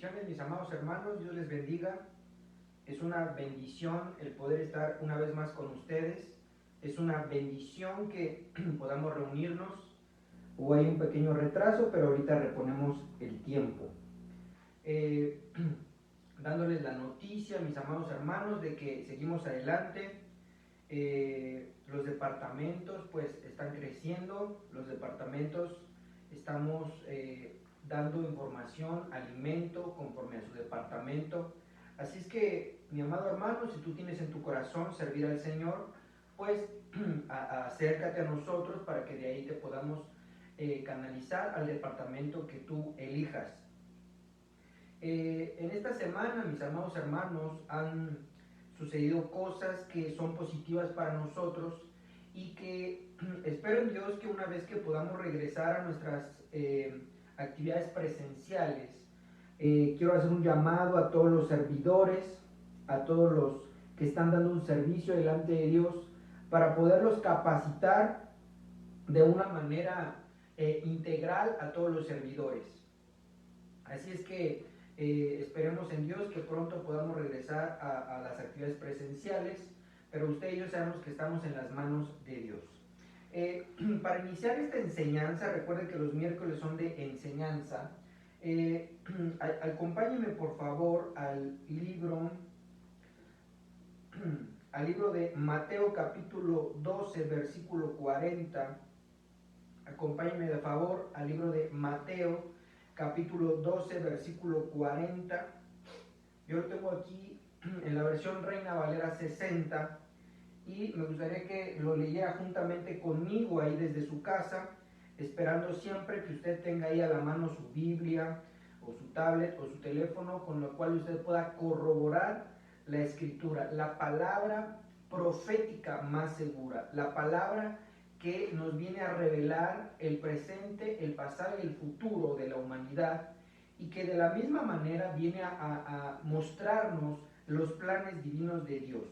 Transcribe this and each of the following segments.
Bendiciones, mis amados hermanos, Dios les bendiga. Es una bendición el poder estar una vez más con ustedes. Es una bendición que podamos reunirnos. Hubo ahí un pequeño retraso, pero ahorita reponemos el tiempo. Dándoles la noticia, mis amados hermanos, de que seguimos adelante. Los departamentos pues están creciendo, los departamentos estamos dando información, alimento conforme a su departamento. Así es que, mi amado hermano, si tú tienes en tu corazón servir al Señor, pues acércate a nosotros para que de ahí te podamos canalizar al departamento que tú elijas. En esta semana, mis amados hermanos, han sucedido cosas que son positivas para nosotros y que espero en Dios que una vez que podamos regresar a nuestras actividades presenciales, quiero hacer un llamado a todos los servidores, a todos los que están dando un servicio delante de Dios, para poderlos capacitar de una manera integral a todos los servidores. Así es que esperemos en Dios que pronto podamos regresar a las actividades presenciales, pero usted y yo sabemos que estamos en las manos de Dios. Para iniciar esta enseñanza, recuerden que los miércoles son de enseñanza. Acompáñenme por favor al libro de Mateo capítulo 12, versículo 40. Acompáñenme de favor al libro de Mateo capítulo 12, versículo 40. Yo lo tengo aquí en la versión Reina Valera 60 y me gustaría que lo leyera juntamente conmigo ahí desde su casa, esperando siempre que usted tenga ahí a la mano su Biblia o su tablet o su teléfono, con lo cual usted pueda corroborar la escritura, la palabra profética más segura, la palabra que nos viene a revelar el presente, el pasado y el futuro de la humanidad, y que de la misma manera viene a mostrarnos los planes divinos de Dios.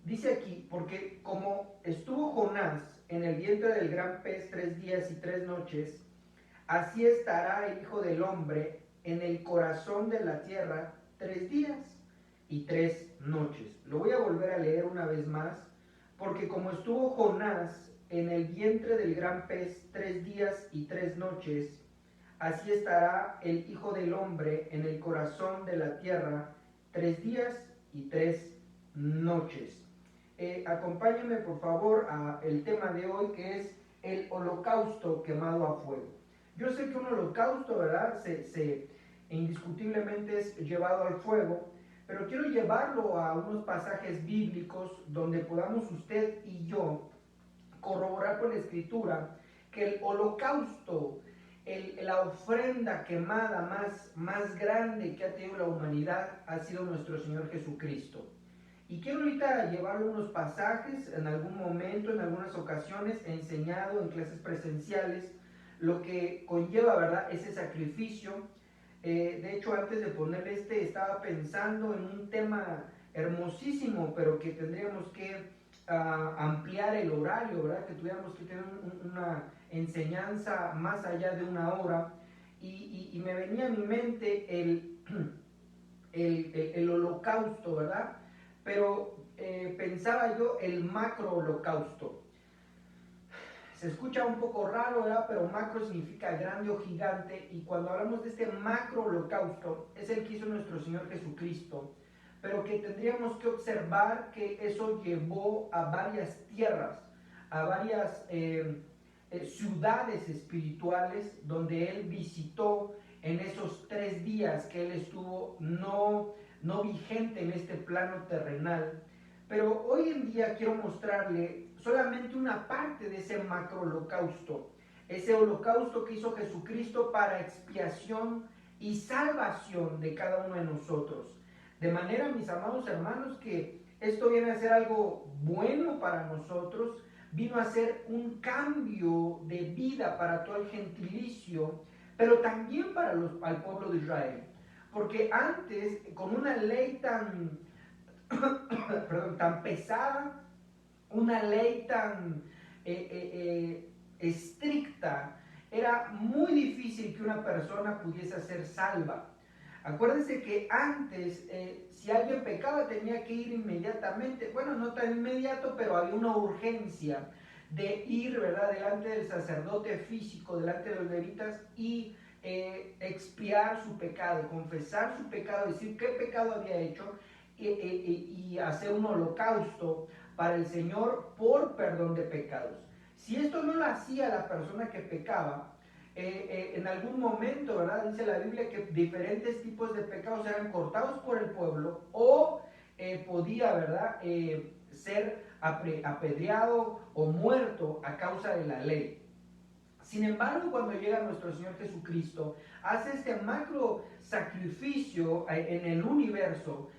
Dice aquí, porque como estuvo Jonás en el vientre del gran pez 3 días y 3 noches, así estará el Hijo del Hombre en el corazón de la tierra 3 días y 3 noches. Lo voy a volver a leer una vez más. Porque como estuvo Jonás en el vientre del gran pez 3 días y 3 noches, así estará el Hijo del Hombre en el corazón de la tierra 3 días y 3 noches. Acompáñenme por favor al tema de hoy, que es el holocausto quemado a fuego. Yo sé que un holocausto, ¿verdad?, indiscutiblemente es llevado al fuego, pero quiero llevarlo a unos pasajes bíblicos donde podamos usted y yo corroborar con la escritura que el holocausto, la ofrenda quemada más grande que ha tenido la humanidad ha sido nuestro Señor Jesucristo. Y quiero ahorita llevarlo a unos pasajes, en algún momento, en algunas ocasiones he enseñado en clases presenciales lo que conlleva, ¿verdad?, ese sacrificio. De hecho, antes de ponerle estaba pensando en un tema hermosísimo, pero que tendríamos que ampliar el horario, ¿verdad? Que tuviéramos que tener una enseñanza más allá de una hora. Y me venía a mi mente el holocausto, ¿verdad? Pero pensaba yo el macro holocausto. Se escucha un poco raro, ¿verdad? Pero macro significa grande o gigante, y cuando hablamos de este macro holocausto, es el que hizo nuestro Señor Jesucristo, pero que tendríamos que observar que eso llevó a varias tierras, a varias ciudades espirituales, donde Él visitó en esos 3 días que Él estuvo no vigente en este plano terrenal. Pero hoy en día quiero mostrarle solamente una parte de ese macro holocausto, ese holocausto que hizo Jesucristo para expiación y salvación de cada uno de nosotros. De manera, mis amados hermanos, que esto viene a ser algo bueno para nosotros, vino a ser un cambio de vida para todo el gentilicio, pero también para al pueblo de Israel. Porque antes, con una ley tan pesada, una ley tan estricta, era muy difícil que una persona pudiese ser salva. Acuérdense que antes, si alguien pecaba, tenía que ir inmediatamente, bueno, no tan inmediato, pero había una urgencia de ir, ¿verdad?, delante del sacerdote físico, delante de los levitas, y expiar su pecado, confesar su pecado, decir qué pecado había hecho, y hacer un holocausto para el Señor por perdón de pecados. Si esto no lo hacía la persona que pecaba, en algún momento, ¿verdad?, dice la Biblia que diferentes tipos de pecados eran cortados por el pueblo, o podía, ¿verdad?, ser apedreado o muerto a causa de la ley. Sin embargo, cuando llega nuestro Señor Jesucristo, hace este macro sacrificio en el universo.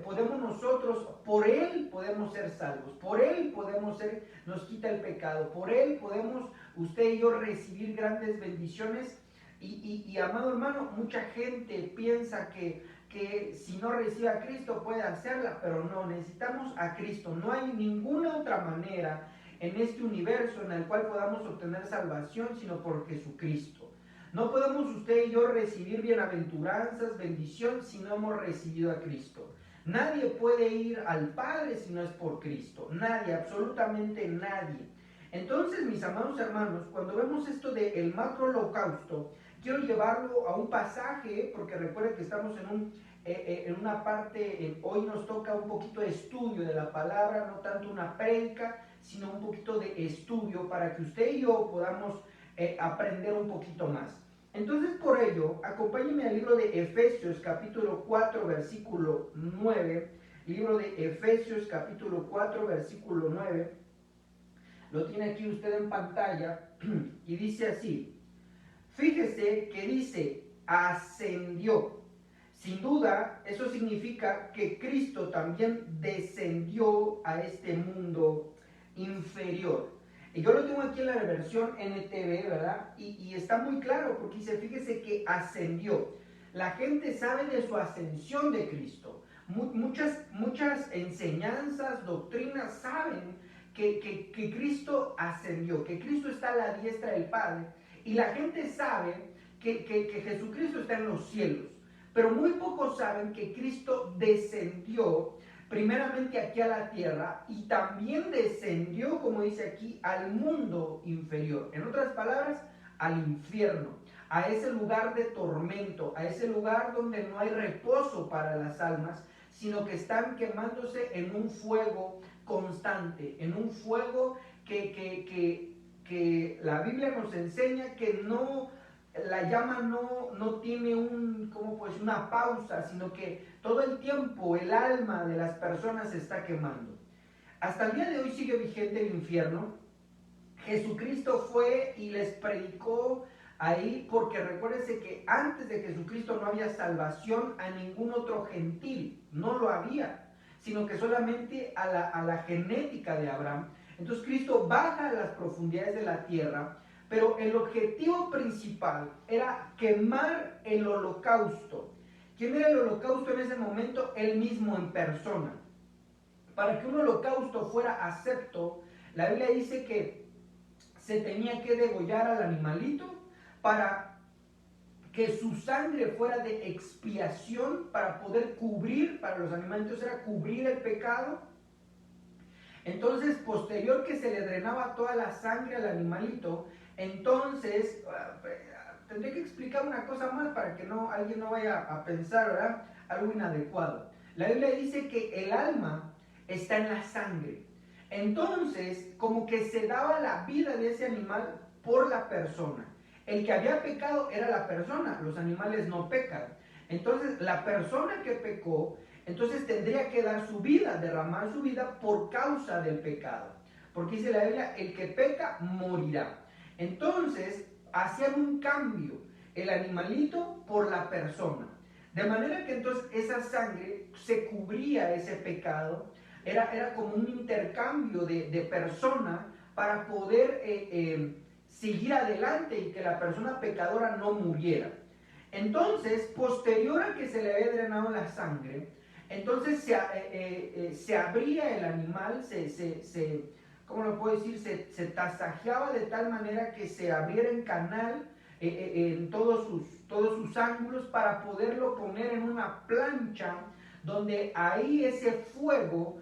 Podemos nosotros, por Él podemos ser salvos, por Él podemos ser, nos quita el pecado, por Él podemos usted y yo recibir grandes bendiciones. Y amado hermano, mucha gente piensa que si no recibe a Cristo puede hacerla, pero no, necesitamos a Cristo. No hay ninguna otra manera en este universo en el cual podamos obtener salvación sino por Jesucristo. No podemos usted y yo recibir bienaventuranzas, bendición, si no hemos recibido a Cristo. Nadie puede ir al Padre si no es por Cristo. Nadie, absolutamente nadie. Entonces, mis amados hermanos, cuando vemos esto del macro holocausto, quiero llevarlo a un pasaje, porque recuerden que estamos en una parte, hoy nos toca un poquito de estudio de la palabra, no tanto una prédica, sino un poquito de estudio para que usted y yo podamos aprender un poquito más. Entonces, por ello, acompáñenme al libro de Efesios, capítulo 4, versículo 9. Libro de Efesios, capítulo 4, versículo 9. Lo tiene aquí usted en pantalla y dice así. Fíjese que dice, ascendió. Sin duda, eso significa que Cristo también descendió a este mundo inferior. Y yo lo tengo aquí en la versión NTV, ¿verdad? Y está muy claro porque dice, fíjese que ascendió. La gente sabe de su ascensión de Cristo. Muchas enseñanzas, doctrinas saben que Cristo ascendió, que Cristo está a la diestra del Padre. Y la gente sabe que Jesucristo está en los cielos. Pero muy pocos saben que Cristo descendió primeramente aquí a la tierra y también descendió, como dice aquí, al mundo inferior. En otras palabras, al infierno, a ese lugar de tormento, a ese lugar donde no hay reposo para las almas, sino que están quemándose en un fuego constante, en un fuego que la Biblia nos enseña que no, la llama no tiene una pausa, sino que todo el tiempo el alma de las personas se está quemando. Hasta el día de hoy sigue vigente el infierno. Jesucristo fue y les predicó ahí, porque recuérdense que antes de Jesucristo no había salvación a ningún otro gentil, no lo había, sino que solamente a la genética de Abraham. Entonces Cristo baja a las profundidades de la tierra, pero el objetivo principal era quemar el holocausto. ¿Quién era el holocausto en ese momento? Él mismo en persona. Para que un holocausto fuera acepto, la Biblia dice que se tenía que degollar al animalito para que su sangre fuera de expiación, para poder cubrir, para los animalitos era cubrir el pecado. Entonces, posterior que se le drenaba toda la sangre al animalito, entonces, tendré que explicar una cosa más para que alguien no vaya a pensar, ¿verdad?, algo inadecuado. La Biblia dice que el alma está en la sangre. Entonces, como que se daba la vida de ese animal por la persona. El que había pecado era la persona, los animales no pecan. Entonces, la persona que pecó, entonces tendría que dar su vida, derramar su vida por causa del pecado. Porque dice la Biblia, el que peca morirá. Entonces, hacían un cambio, el animalito por la persona. De manera que entonces esa sangre se cubría ese pecado, era como un intercambio de persona para poder seguir adelante y que la persona pecadora no muriera. Entonces, posterior a que se le había drenado la sangre, entonces se abría el animal, ¿cómo lo puedo decir? Se tasajeaba de tal manera que se abriera en canal en todos sus ángulos para poderlo poner en una plancha donde ahí ese fuego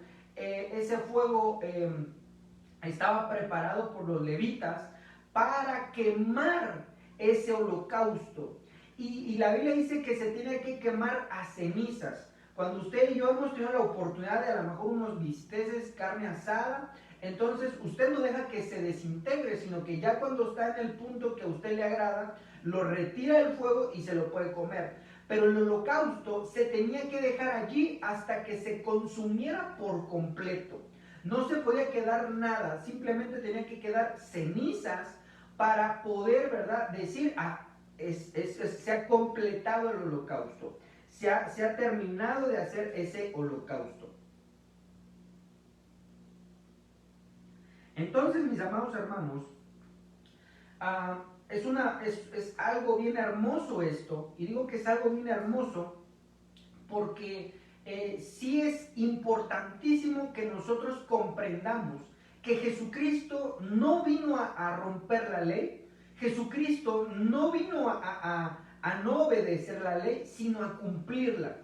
estaba preparado por los levitas para quemar ese holocausto. Y la Biblia dice que se tiene que quemar a cenizas. Cuando usted y yo hemos tenido la oportunidad de a lo mejor unos bisteces, carne asada, entonces usted no deja que se desintegre, sino que ya cuando está en el punto que a usted le agrada, lo retira del fuego y se lo puede comer. Pero el holocausto se tenía que dejar allí hasta que se consumiera por completo. No se podía quedar nada, simplemente tenía que quedar cenizas para poder, ¿verdad?, decir, se ha completado el holocausto, se ha terminado de hacer ese holocausto. Entonces, mis amados hermanos, es algo bien hermoso esto, y digo que es algo bien hermoso porque sí es importantísimo que nosotros comprendamos que Jesucristo no vino a romper la ley, Jesucristo no vino a no obedecer la ley, sino a cumplirla.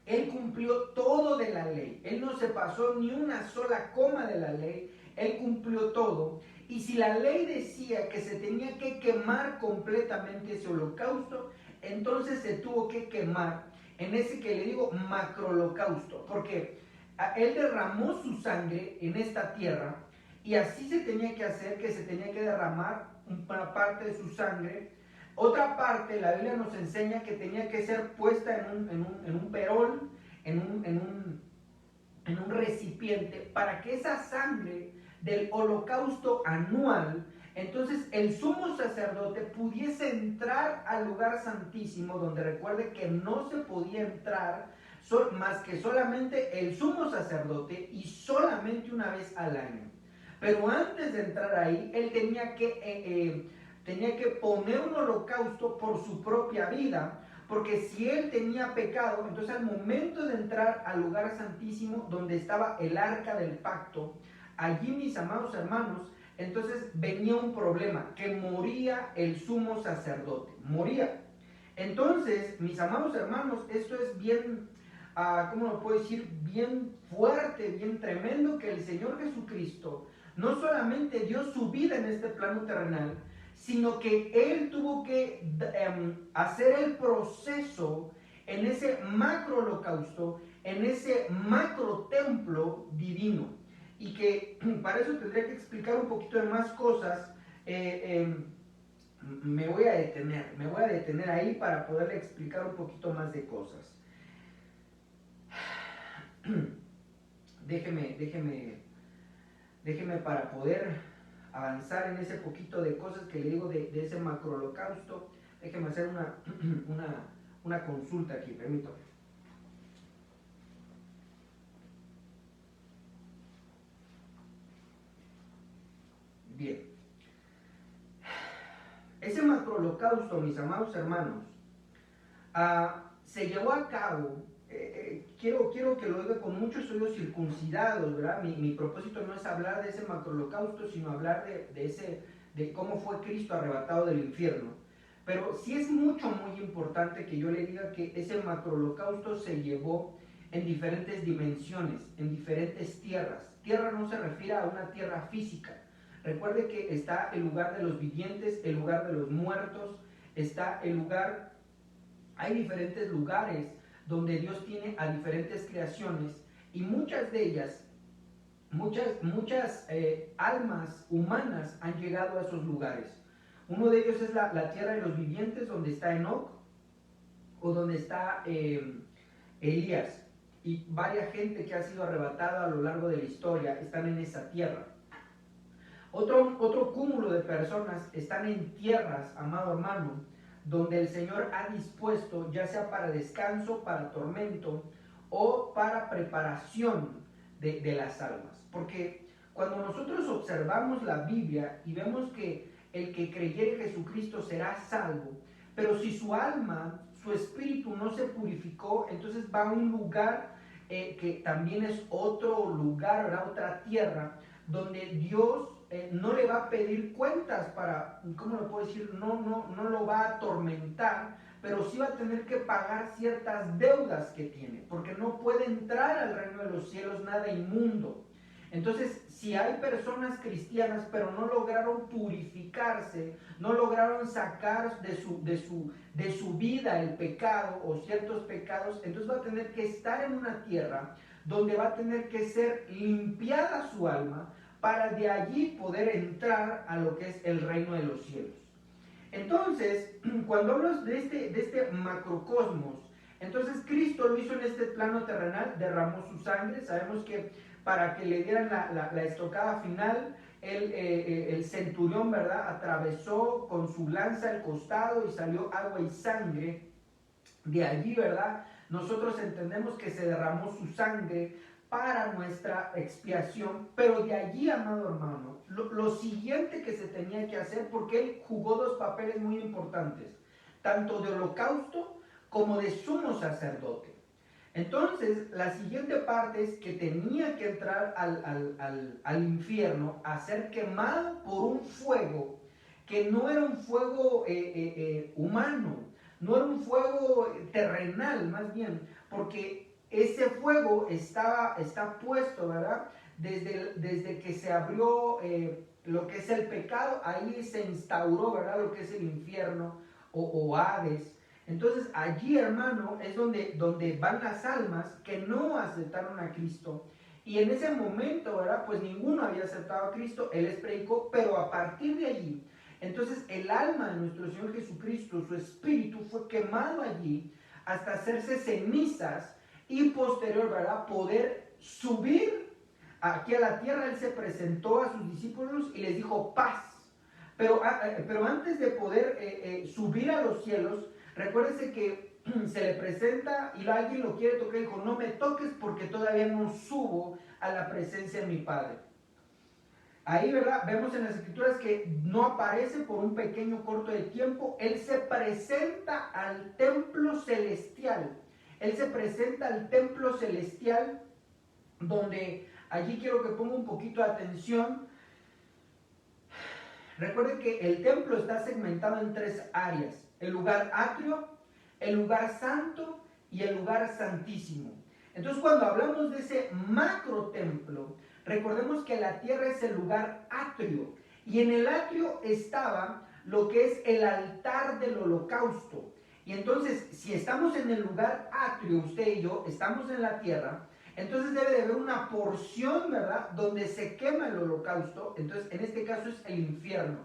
Él cumplió todo de la ley, Él no se pasó ni una sola coma de la ley, Él cumplió todo. Y si la ley decía que se tenía que quemar completamente ese holocausto, entonces se tuvo que quemar en ese que le digo macroholocausto, porque Él derramó su sangre en esta tierra y así se tenía que hacer, que se tenía que derramar una parte de su sangre. Otra parte, la Biblia nos enseña que tenía que ser puesta en un perol, en un recipiente, para que esa sangre del holocausto anual, entonces el sumo sacerdote pudiese entrar al lugar santísimo, donde recuerde que no se podía entrar más que solamente el sumo sacerdote y solamente una vez al año. Pero antes de entrar ahí, él tenía que poner un holocausto por su propia vida, porque si él tenía pecado, entonces al momento de entrar al lugar santísimo donde estaba el arca del pacto, allí, mis amados hermanos, entonces venía un problema, que moría el sumo sacerdote, moría. Entonces, mis amados hermanos, esto es bien, ¿cómo lo puedo decir? Bien fuerte, bien tremendo, que el Señor Jesucristo no solamente dio su vida en este plano terrenal, sino que Él tuvo que hacer el proceso en ese macro holocausto, en ese macro templo divino. Y que para eso tendría que explicar un poquito de más cosas. Me voy a detener ahí para poderle explicar un poquito más de cosas. Déjeme para poder avanzar en ese poquito de cosas que le digo de ese macro holocausto. Déjeme hacer una consulta aquí, permítame. Bien. Ese macro holocausto, mis amados hermanos, se llevó a cabo. Quiero que lo diga con muchos oídos circuncidados, ¿verdad? Mi propósito no es hablar de ese macro holocausto, sino hablar de cómo fue Cristo arrebatado del infierno. Pero sí es muy importante que yo le diga que ese macro holocausto se llevó en diferentes dimensiones, en diferentes tierras. Tierra no se refiere a una tierra física. Recuerde que está el lugar de los vivientes, el lugar de los muertos, está el lugar, hay diferentes lugares donde Dios tiene a diferentes creaciones y muchas de ellas, muchas almas humanas han llegado a esos lugares. Uno de ellos es la tierra de los vivientes, donde está Enoc o donde está Elías, y varias gente que ha sido arrebatada a lo largo de la historia están en esa tierra. Otro cúmulo de personas están en tierras, amado hermano, donde el Señor ha dispuesto, ya sea para descanso, para tormento o para preparación de las almas. Porque cuando nosotros observamos la Biblia y vemos que el que creyere en Jesucristo será salvo, pero si su alma, su espíritu no se purificó, entonces va a un lugar que también es otro lugar, ¿verdad? Otra tierra, donde Dios no le va a pedir cuentas para, ¿cómo lo puedo decir? No lo va a atormentar, pero sí va a tener que pagar ciertas deudas que tiene, porque no puede entrar al reino de los cielos nada inmundo. Entonces, si hay personas cristianas, pero no lograron purificarse, no lograron sacar de su vida el pecado o ciertos pecados, entonces va a tener que estar en una tierra donde va a tener que ser limpiada su alma para de allí poder entrar a lo que es el reino de los cielos. Entonces, cuando hablas de este macrocosmos, entonces Cristo lo hizo en este plano terrenal, derramó su sangre. Sabemos que para que le dieran la estocada final, el centurión, ¿verdad?, atravesó con su lanza el costado y salió agua y sangre. De allí, ¿verdad?, nosotros entendemos que se derramó su sangre para nuestra expiación, pero de allí, amado hermano, lo siguiente que se tenía que hacer, porque él jugó dos papeles muy importantes, tanto de holocausto como de sumo sacerdote. Entonces, la siguiente parte es que tenía que entrar al infierno a ser quemado por un fuego que no era un fuego humano, no era un fuego terrenal, más bien, porque ese fuego está puesto, ¿verdad? Desde que se abrió lo que es el pecado, ahí se instauró, ¿verdad?, lo que es el infierno o Hades. Entonces allí, hermano, es donde van las almas que no aceptaron a Cristo. Y en ese momento, ¿verdad?, pues ninguno había aceptado a Cristo, Él les predicó, pero a partir de allí, entonces el alma de nuestro Señor Jesucristo, su espíritu fue quemado allí hasta hacerse cenizas y posterior, ¿verdad?, poder subir aquí a la tierra. Él se presentó a sus discípulos y les dijo paz. Pero antes de poder subir a los cielos, recuérdese que se le presenta y alguien lo quiere tocar y dijo, no me toques porque todavía no subo a la presencia de mi Padre. Ahí, ¿verdad?, vemos en las escrituras que no aparece por un pequeño corto de tiempo. Él se presenta al templo celestial. Él se presenta al templo celestial donde, allí quiero que ponga un poquito de atención. Recuerden que el templo está segmentado en tres áreas: el lugar atrio, el lugar santo y el lugar santísimo. Entonces, cuando hablamos de ese macro templo, recordemos que la tierra es el lugar atrio, y en el atrio estaba lo que es el altar del holocausto. Y entonces, si estamos en el lugar atrio, usted y yo, estamos en la tierra, entonces debe de haber una porción, ¿verdad?, donde se quema el holocausto. Entonces, en este caso es el infierno.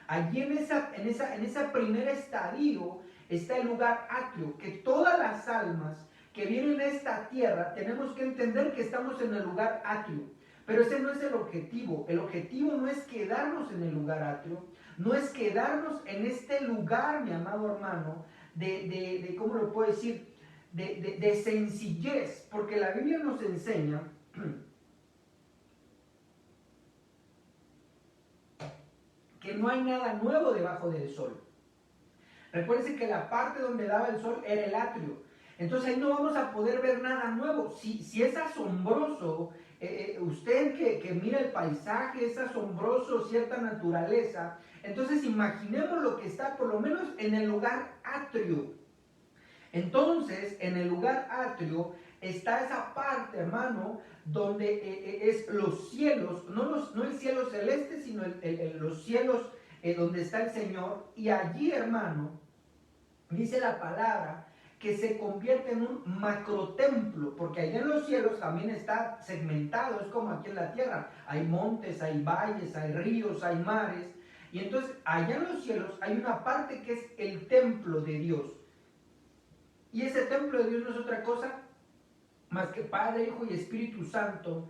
Allí en ese primer estadio está el lugar atrio, que todas las almas que vienen a esta tierra tenemos que entender que estamos en el lugar atrio. Pero ese no es el objetivo. El objetivo no es quedarnos en el lugar atrio, no es quedarnos en este lugar, mi amado hermano, ¿cómo lo puedo decir?, de sencillez, porque la Biblia nos enseña que no hay nada nuevo debajo del sol. Recuérdense que la parte donde daba el sol era el atrio. Entonces ahí no vamos a poder ver nada nuevo. Si es asombroso, usted que mira el paisaje, es asombroso cierta naturaleza, entonces imaginemos lo que está por lo menos en el lugar atrio. Entonces, en el lugar atrio está esa parte, hermano, donde es los cielos, no el cielo celeste, sino los cielos donde está el Señor. Y allí, hermano, dice la palabra que se convierte en un macrotemplo, porque allá en los cielos también está segmentado, es como aquí en la tierra. Hay montes, hay valles, hay ríos, hay mares. Y entonces, allá en los cielos hay una parte que es el templo de Dios. Y ese templo de Dios no es otra cosa más que Padre, Hijo y Espíritu Santo.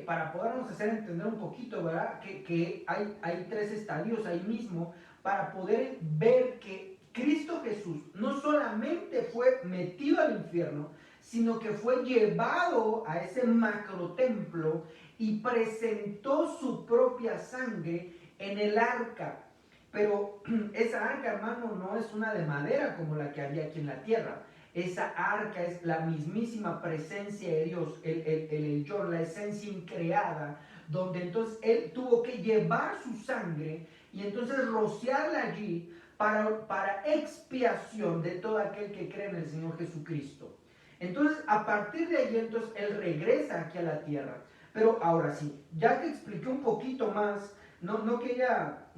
Para podernos hacer entender un poquito, ¿verdad?, que hay tres estadios ahí mismo, para poder ver que Cristo Jesús no solamente fue metido al infierno, sino que fue llevado a ese macrotemplo y presentó su propia sangre en el arca. Pero esa arca, hermano, no es una de madera como la que había aquí en la tierra. Esa arca es la mismísima presencia de Dios, el yo, la esencia increada, donde entonces él tuvo que llevar su sangre y entonces rociarla allí para expiación de todo aquel que cree en el Señor Jesucristo. Entonces, a partir de allí, entonces, él regresa aquí a la tierra. Pero ahora sí, ya que expliqué un poquito más, no quería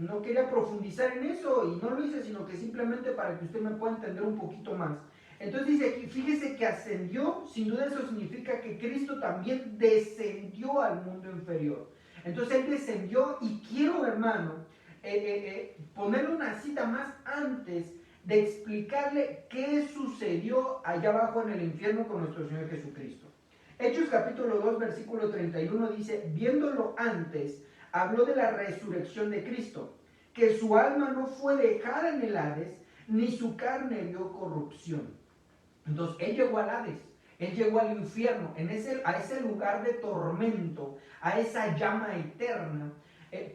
profundizar en eso y no lo hice, sino que simplemente para que usted me pueda entender un poquito más. Entonces dice aquí, fíjese que ascendió, sin duda eso significa que Cristo también descendió al mundo inferior. Entonces él descendió y quiero, hermano, ponerle una cita más antes de explicarle qué sucedió allá abajo en el infierno con nuestro Señor Jesucristo. Hechos capítulo 2, versículo 31 dice, viéndolo antes, habló de la resurrección de Cristo, que su alma no fue dejada en el Hades, ni su carne vio corrupción. Entonces, él llegó al Hades, él llegó al infierno, a ese lugar de tormento, a esa llama eterna.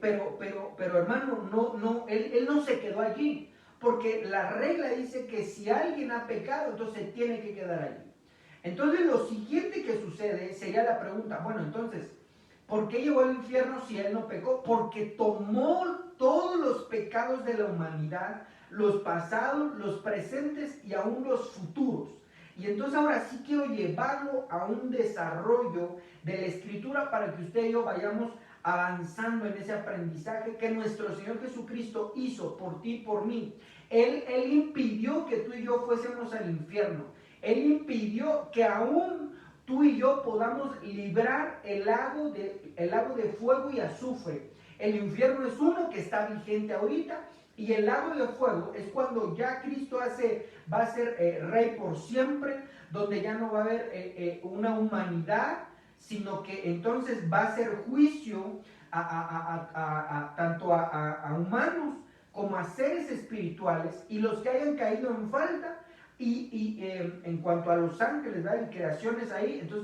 Pero hermano, él no se quedó allí, porque la regla dice que si alguien ha pecado, entonces tiene que quedar allí. Entonces, lo siguiente que sucede sería la pregunta, bueno, entonces, ¿por qué llegó al infierno si él no pecó? Porque tomó todos los pecados de la humanidad, los pasados, los presentes y aún los futuros. Y entonces ahora sí quiero llevarlo a un desarrollo de la Escritura para que usted y yo vayamos avanzando en ese aprendizaje que nuestro Señor Jesucristo hizo por ti y por mí. Él impidió que tú y yo fuésemos al infierno. Él impidió que aún tú y yo podamos librar el lago de fuego y azufre. El infierno es uno que está vigente ahorita, y el lago de fuego es cuando ya Cristo va a ser rey por siempre, donde ya no va a haber una humanidad, sino que entonces va a ser juicio tanto a humanos como a seres espirituales, y los que hayan caído en falta. Y en cuanto a los ángeles, ¿verdad? Y creaciones ahí, entonces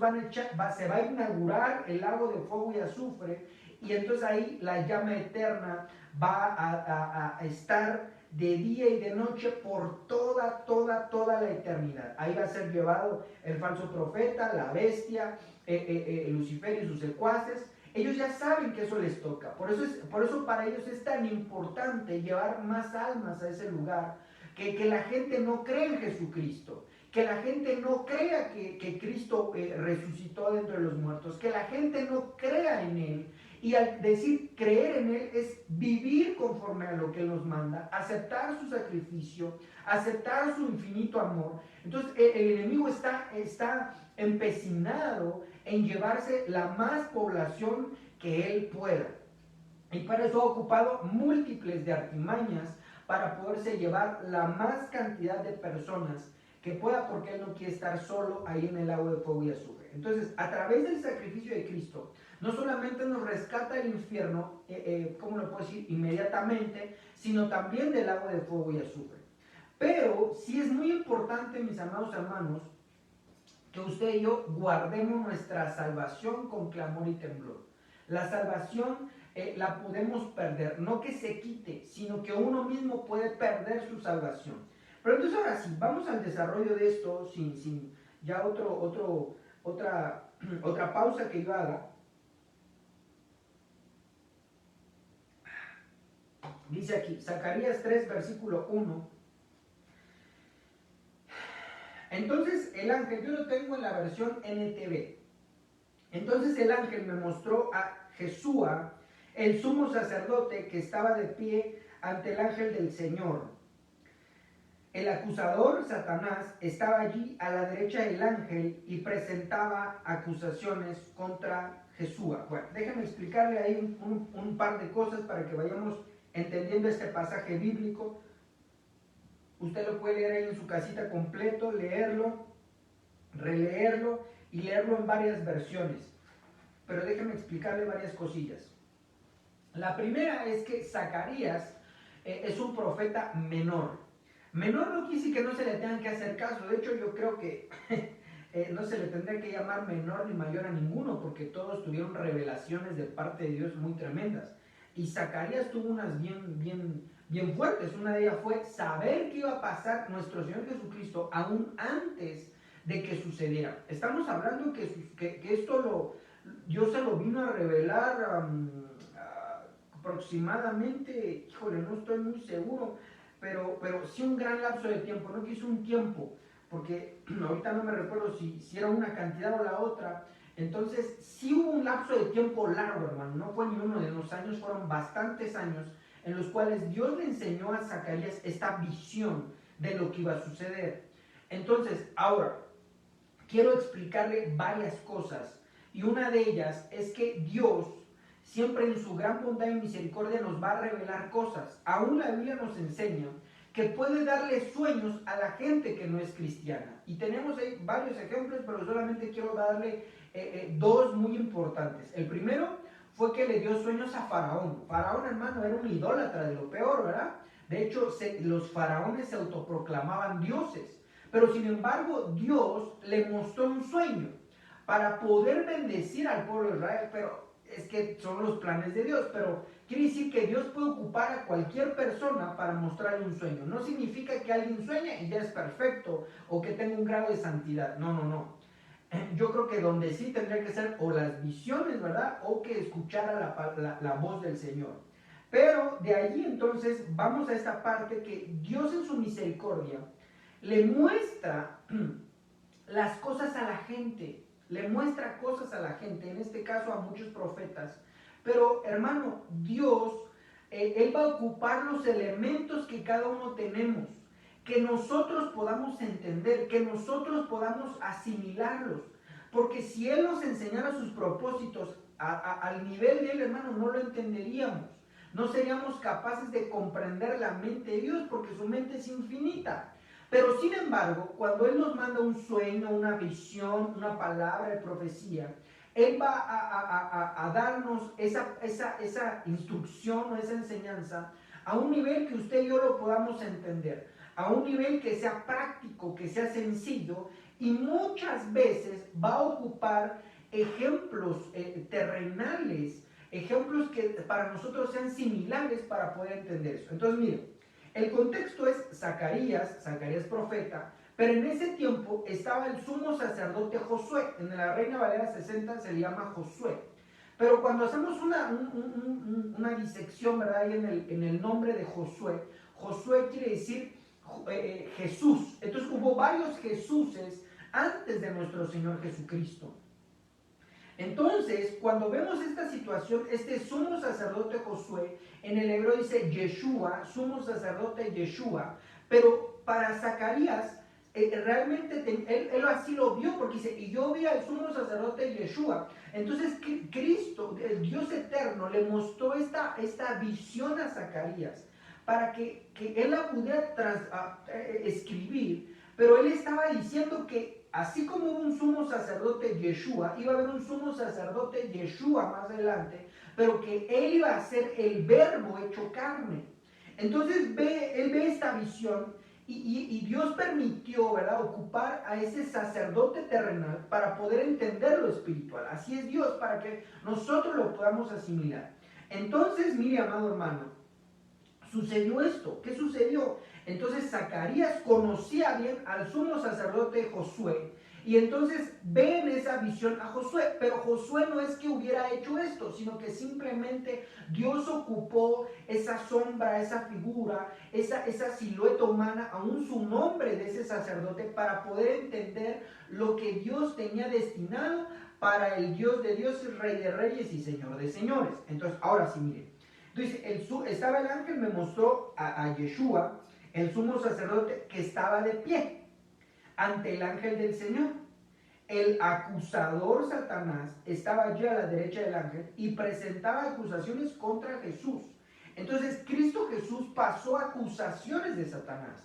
se va a inaugurar el lago de fuego y azufre, y entonces ahí la llama eterna va a estar de día y de noche por toda la eternidad. Ahí va a ser llevado el falso profeta, la bestia, Lucifer y sus secuaces. Ellos ya saben que eso les toca, por eso para ellos es tan importante llevar más almas a ese lugar, que la gente no cree en Jesucristo, que la gente no crea que Cristo resucitó de entre los muertos, que la gente no crea en Él. Y al decir creer en Él es vivir conforme a lo que Él nos manda, aceptar su sacrificio, aceptar su infinito amor. Entonces el enemigo está empecinado en llevarse la más población que él pueda. Y para eso ha ocupado múltiples de artimañas para poderse llevar la más cantidad de personas que pueda, porque él no quiere estar solo ahí en el lago de fuego y azufre. Entonces, a través del sacrificio de Cristo, no solamente nos rescata del infierno, ¿cómo lo puedo decir? Inmediatamente, sino también del lago de fuego y azufre. Pero sí es muy importante, mis amados hermanos, que usted y yo guardemos nuestra salvación con clamor y temblor. La salvación la podemos perder, no que se quite, sino que uno mismo puede perder su salvación. Pero entonces ahora sí, vamos al desarrollo de esto, sin ya otra pausa que yo haga. Dice aquí, Zacarías 3, versículo 1. Entonces el ángel, yo lo tengo en la versión NTV. Entonces el ángel me mostró a Jesúa, el sumo sacerdote, que estaba de pie ante el ángel del Señor. El acusador, Satanás, estaba allí a la derecha del ángel y presentaba acusaciones contra Jesúa. Bueno, déjame explicarle ahí un par de cosas para que vayamos entendiendo este pasaje bíblico. Usted lo puede leer ahí en su casita completo, leerlo, releerlo y leerlo en varias versiones. Pero déjeme explicarle varias cosillas. La primera es que Zacarías es un profeta menor. Menor no quiere decir que no se le tengan que hacer caso. De hecho, yo creo que no se le tendría que llamar menor ni mayor a ninguno, porque todos tuvieron revelaciones de parte de Dios muy tremendas. Y Zacarías tuvo unas bien fuertes. Una de ellas fue saber que iba a pasar nuestro Señor Jesucristo aún antes de que sucediera. Estamos hablando que esto Dios se lo vino a revelar aproximadamente, híjole, no estoy muy seguro, pero sí un gran lapso de tiempo, no quiso un tiempo, porque ahorita no me recuerdo si era una cantidad o la otra. Entonces sí hubo un lapso de tiempo largo, hermano, no fue ni uno de los años, fueron bastantes años en los cuales Dios le enseñó a Zacarías esta visión de lo que iba a suceder. Entonces, ahora, quiero explicarle varias cosas, y una de ellas es que Dios siempre en su gran bondad y misericordia nos va a revelar cosas. Aún la Biblia nos enseña que puede darle sueños a la gente que no es cristiana. Y tenemos ahí varios ejemplos, pero solamente quiero darle dos muy importantes. El primero fue que le dio sueños a Faraón. Faraón, hermano, era un idólatra de lo peor, ¿verdad? De hecho, los faraones se autoproclamaban dioses. Pero sin embargo, Dios le mostró un sueño para poder bendecir al pueblo de Israel. Pero es que son los planes de Dios. Pero quiere decir que Dios puede ocupar a cualquier persona para mostrarle un sueño. No significa que alguien sueñe y ya es perfecto o que tenga un grado de santidad. No, no, no. Yo creo que donde sí tendría que ser o las visiones, ¿verdad? O que escuchara la voz del Señor. Pero de allí entonces vamos a esta parte que Dios en su misericordia le muestra las cosas a la gente, le muestra cosas a la gente, en este caso a muchos profetas. Pero hermano, Dios, Él va a ocupar los elementos que cada uno tenemos, que nosotros podamos entender, que nosotros podamos asimilarlos. Porque si Él nos enseñara sus propósitos al nivel de Él, hermano, no lo entenderíamos. No seríamos capaces de comprender la mente de Dios porque su mente es infinita. Pero sin embargo, cuando Él nos manda un sueño, una visión, una palabra de profecía, Él va a darnos esa instrucción o esa enseñanza a un nivel que usted y yo lo podamos entender, a un nivel que sea práctico, que sea sencillo, y muchas veces va a ocupar ejemplos terrenales, ejemplos que para nosotros sean similares para poder entender eso. Entonces, miren, el contexto es Zacarías profeta, pero en ese tiempo estaba el sumo sacerdote Josué. En la Reina Valera 60 se le llama Josué. Pero cuando hacemos una disección, ¿verdad? Ahí en el nombre de Josué, Josué quiere decir Jesús. Entonces hubo varios Jesuses antes de nuestro Señor Jesucristo. Entonces, cuando vemos esta situación, este sumo sacerdote Josué, en el hebreo dice Yeshua, sumo sacerdote Yeshua, pero para Zacarías, realmente él así lo vio, porque dice, y yo vi al sumo sacerdote Yeshua. Entonces, Cristo, el Dios eterno, le mostró esta visión a Zacarías, para que él la pudiera escribir, pero él estaba diciendo que así como hubo un sumo sacerdote Yeshua, iba a haber un sumo sacerdote Yeshua más adelante, pero que él iba a ser el verbo hecho carne. Entonces él ve esta visión y Dios permitió, ¿verdad?, ocupar a ese sacerdote terrenal para poder entender lo espiritual. Así es Dios, para que nosotros lo podamos asimilar. Entonces, mire, amado hermano, sucedió esto. ¿Qué sucedió? Entonces Zacarías conocía bien al sumo sacerdote Josué, y entonces ve en esa visión a Josué, pero Josué no es que hubiera hecho esto, sino que simplemente Dios ocupó esa sombra, esa figura, esa silueta humana, aún su nombre de ese sacerdote, para poder entender lo que Dios tenía destinado para el Dios de dioses, Rey de reyes y Señor de señores. Entonces, ahora sí, miren. Entonces, estaba el ángel, me mostró a Yeshua, el sumo sacerdote, que estaba de pie ante el ángel del Señor. El acusador Satanás estaba allí a la derecha del ángel y presentaba acusaciones contra Jesús. Entonces, Cristo Jesús pasó acusaciones de Satanás.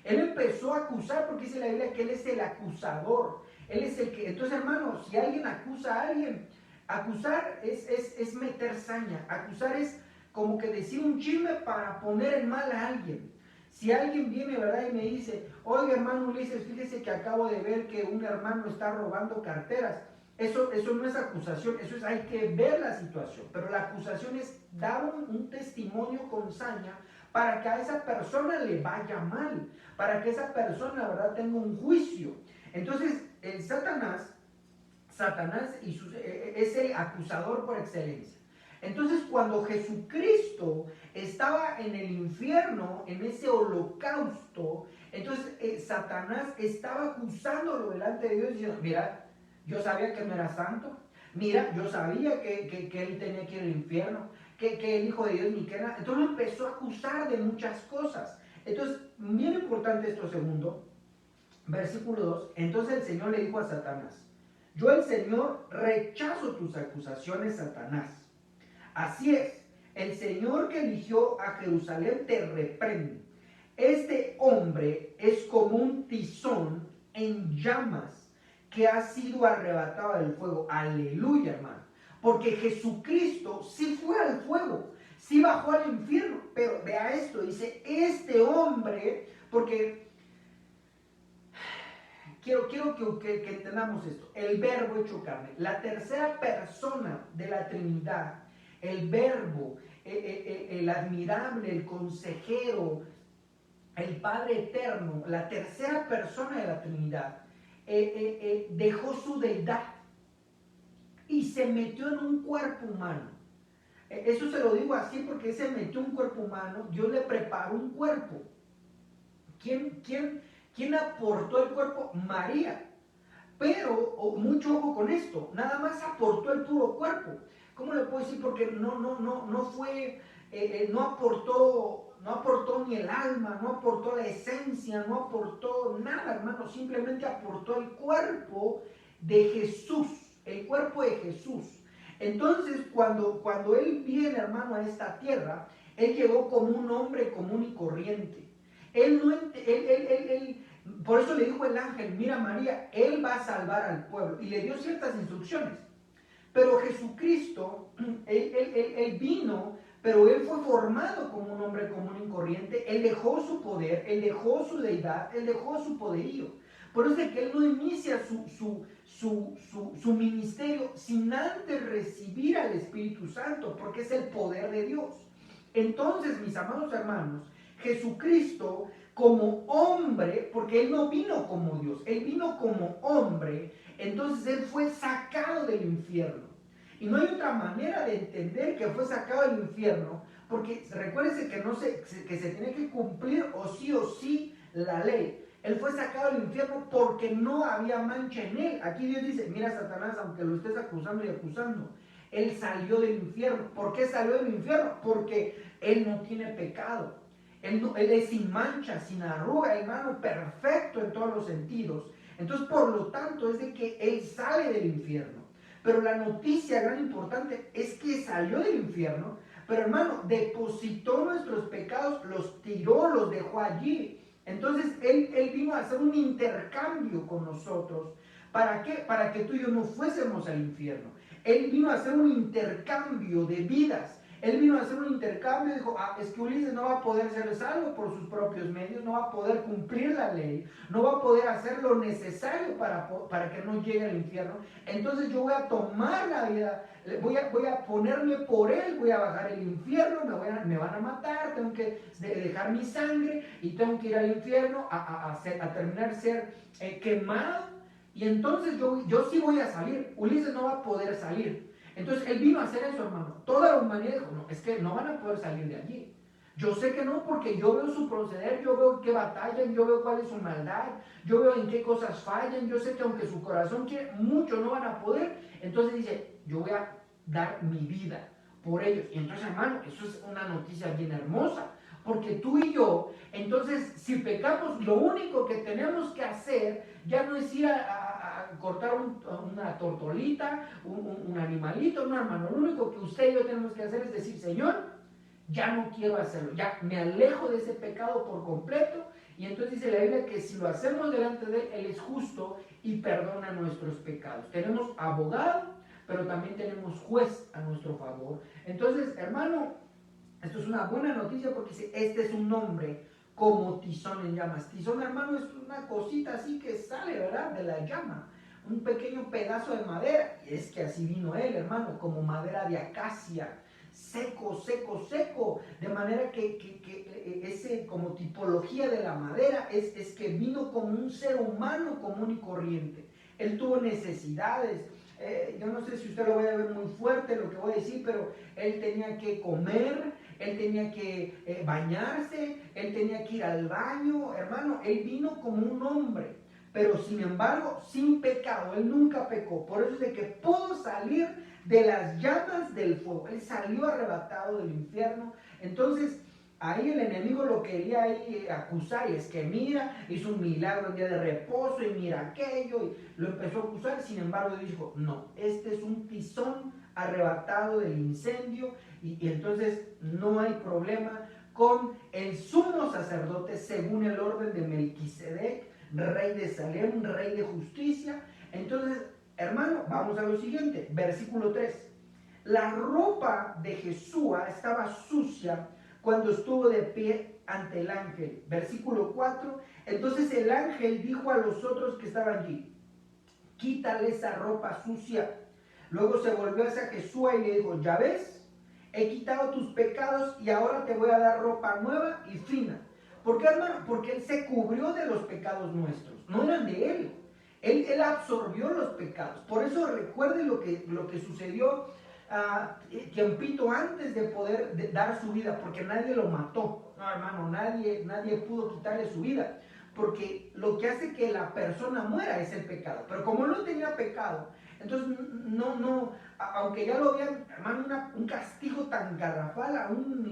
Él empezó a acusar, porque dice la Biblia que Él es el acusador. Él es el que... Entonces, hermanos, si alguien acusa a alguien, acusar es meter saña. Acusar es como que decir un chisme para poner en mal a alguien. Si alguien viene, ¿verdad?, y me dice, oiga, hermano Ulises, fíjese que acabo de ver que un hermano está robando carteras. Eso no es acusación, eso es, hay que ver la situación. Pero la acusación es dar un testimonio con saña para que a esa persona le vaya mal, para que esa persona, ¿verdad?, tenga un juicio. Entonces, el Satanás Satanás es el acusador por excelencia. Entonces, cuando Jesucristo estaba en el infierno, en ese holocausto, entonces Satanás estaba acusándolo delante de Dios diciendo, mira, yo sabía que no era santo, mira, yo sabía que él tenía que ir al infierno, que el Hijo de Dios ni que era. Entonces lo empezó a acusar de muchas cosas. Entonces, bien importante esto segundo, versículo 2, entonces el Señor le dijo a Satanás, yo el Señor rechazo tus acusaciones, Satanás. Así es, el Señor que eligió a Jerusalén te reprende. Este hombre es como un tizón en llamas que ha sido arrebatado del fuego. Aleluya, hermano. Porque Jesucristo sí fue al fuego, sí bajó al infierno. Pero vea esto, dice, este hombre, porque quiero que entendamos esto. El verbo hecho carne, la tercera persona de la Trinidad, el verbo, el admirable, el consejero, el Padre eterno, la tercera persona de la Trinidad, dejó su deidad y se metió en un cuerpo humano. Eso se lo digo así porque se metió en un cuerpo humano, Dios le preparó un cuerpo. ¿Quién aportó el cuerpo? María. Pero, mucho ojo con esto, nada más aportó el puro cuerpo. ¿Cómo le puedo decir? Porque no fue, no aportó ni el alma, no aportó la esencia, no aportó nada, hermano. Simplemente aportó el cuerpo de Jesús, el cuerpo de Jesús. Entonces, cuando Él viene, hermano, a esta tierra, Él llegó como un hombre común y corriente. Por eso le dijo el ángel, mira María, Él va a salvar al pueblo. Y le dio ciertas instrucciones. Pero Jesucristo, él vino, pero Él fue formado como un hombre común y corriente. Él dejó su poder, Él dejó su deidad, Él dejó su poderío. Por eso es que Él no inicia su ministerio sin antes recibir al Espíritu Santo, porque es el poder de Dios. Entonces, mis amados hermanos, Jesucristo como hombre, porque Él no vino como Dios, Él vino como hombre, entonces Él fue sacado del infierno. Y no hay otra manera de entender que fue sacado del infierno, porque recuérdense que se tiene que cumplir o sí la ley. Él fue sacado del infierno porque no había mancha en él. Aquí Dios dice, mira Satanás, aunque lo estés acusando y acusando, Él salió del infierno. ¿Por qué salió del infierno? Porque Él no tiene pecado. Él es sin mancha, sin arruga, hermano, perfecto en todos los sentidos. Entonces, por lo tanto, es de que Él sale del infierno. Pero la noticia gran importante es que salió del infierno, pero hermano, depositó nuestros pecados, los tiró, los dejó allí. Entonces, Él vino a hacer un intercambio con nosotros. ¿Para qué? Para que tú y yo no fuésemos al infierno. Él vino a hacer un intercambio de vidas. Él vino a hacer un intercambio y dijo, es que Ulises no va a poder ser salvo por sus propios medios, no va a poder cumplir la ley, no va a poder hacer lo necesario para que no llegue al infierno. Entonces yo voy a tomar la vida, voy a ponerme por él, voy a bajar el infierno, me van a matar, tengo que dejar mi sangre y tengo que ir al infierno a terminar ser quemado. Y entonces yo sí voy a salir, Ulises no va a poder salir. Entonces Él vino a hacer eso, hermano. Toda la humanidad dijo, no, es que no van a poder salir de allí. Yo sé que no, porque yo veo su proceder, yo veo qué batallan, yo veo cuál es su maldad, yo veo en qué cosas fallan, yo sé que aunque su corazón quiere, mucho no van a poder. Entonces dice, yo voy a dar mi vida por ellos. Y entonces, hermano, eso es una noticia bien hermosa. Porque tú y yo, entonces, si pecamos, lo único que tenemos que hacer ya no es ir a cortar una tortolita, un animalito, no, hermano. Lo único que usted y yo tenemos que hacer es decir, Señor, ya no quiero hacerlo, ya me alejo de ese pecado por completo. Y entonces dice la Biblia que si lo hacemos delante de Él, Él es justo y perdona nuestros pecados. Tenemos abogado, pero también tenemos juez a nuestro favor. Entonces, hermano, esto es una buena noticia porque dice, este es un nombre como tizón en llamas. Tizón, hermano, es una cosita así que sale, ¿verdad? De la llama. Un pequeño pedazo de madera. Y es que así vino él, hermano, como madera de acacia. Seco, seco, seco. De manera que ese como tipología de la madera es que vino como un ser humano común y corriente. Él tuvo necesidades. yo no sé si usted lo vaya a ver muy fuerte lo que voy a decir, pero él tenía que comer, él tenía que bañarse, él tenía que ir al baño, hermano, él vino como un hombre, pero sin embargo, sin pecado, él nunca pecó, por eso es de que pudo salir de las llamas del fuego, él salió arrebatado del infierno. Entonces, ahí el enemigo lo quería ahí acusar, y es que mira, hizo un milagro el día de reposo, y mira aquello, y lo empezó a acusar. Sin embargo, dijo, no, este es un tizón arrebatado del incendio, y entonces no hay problema con el sumo sacerdote según el orden de Melquisedec, rey de Salem, rey de justicia. Entonces, hermano, vamos a lo siguiente, versículo 3. La ropa de Jesúa estaba sucia cuando estuvo de pie ante el ángel. Versículo 4. Entonces el ángel dijo a los otros que estaban allí, quítale esa ropa sucia. Luego se volvió hacia Jesúa y le dijo, ya ves, he quitado tus pecados y ahora te voy a dar ropa nueva y fina. ¿Por qué, hermano? Porque él se cubrió de los pecados nuestros, no eran de él. Él absorbió los pecados. Por eso recuerde lo que sucedió tiempito antes de poder dar su vida, porque nadie lo mató. No, hermano, nadie pudo quitarle su vida, porque lo que hace que la persona muera es el pecado. Pero como no tenía pecado, entonces no, aunque ya lo vean, hermano, un castigo tan garrafal, aún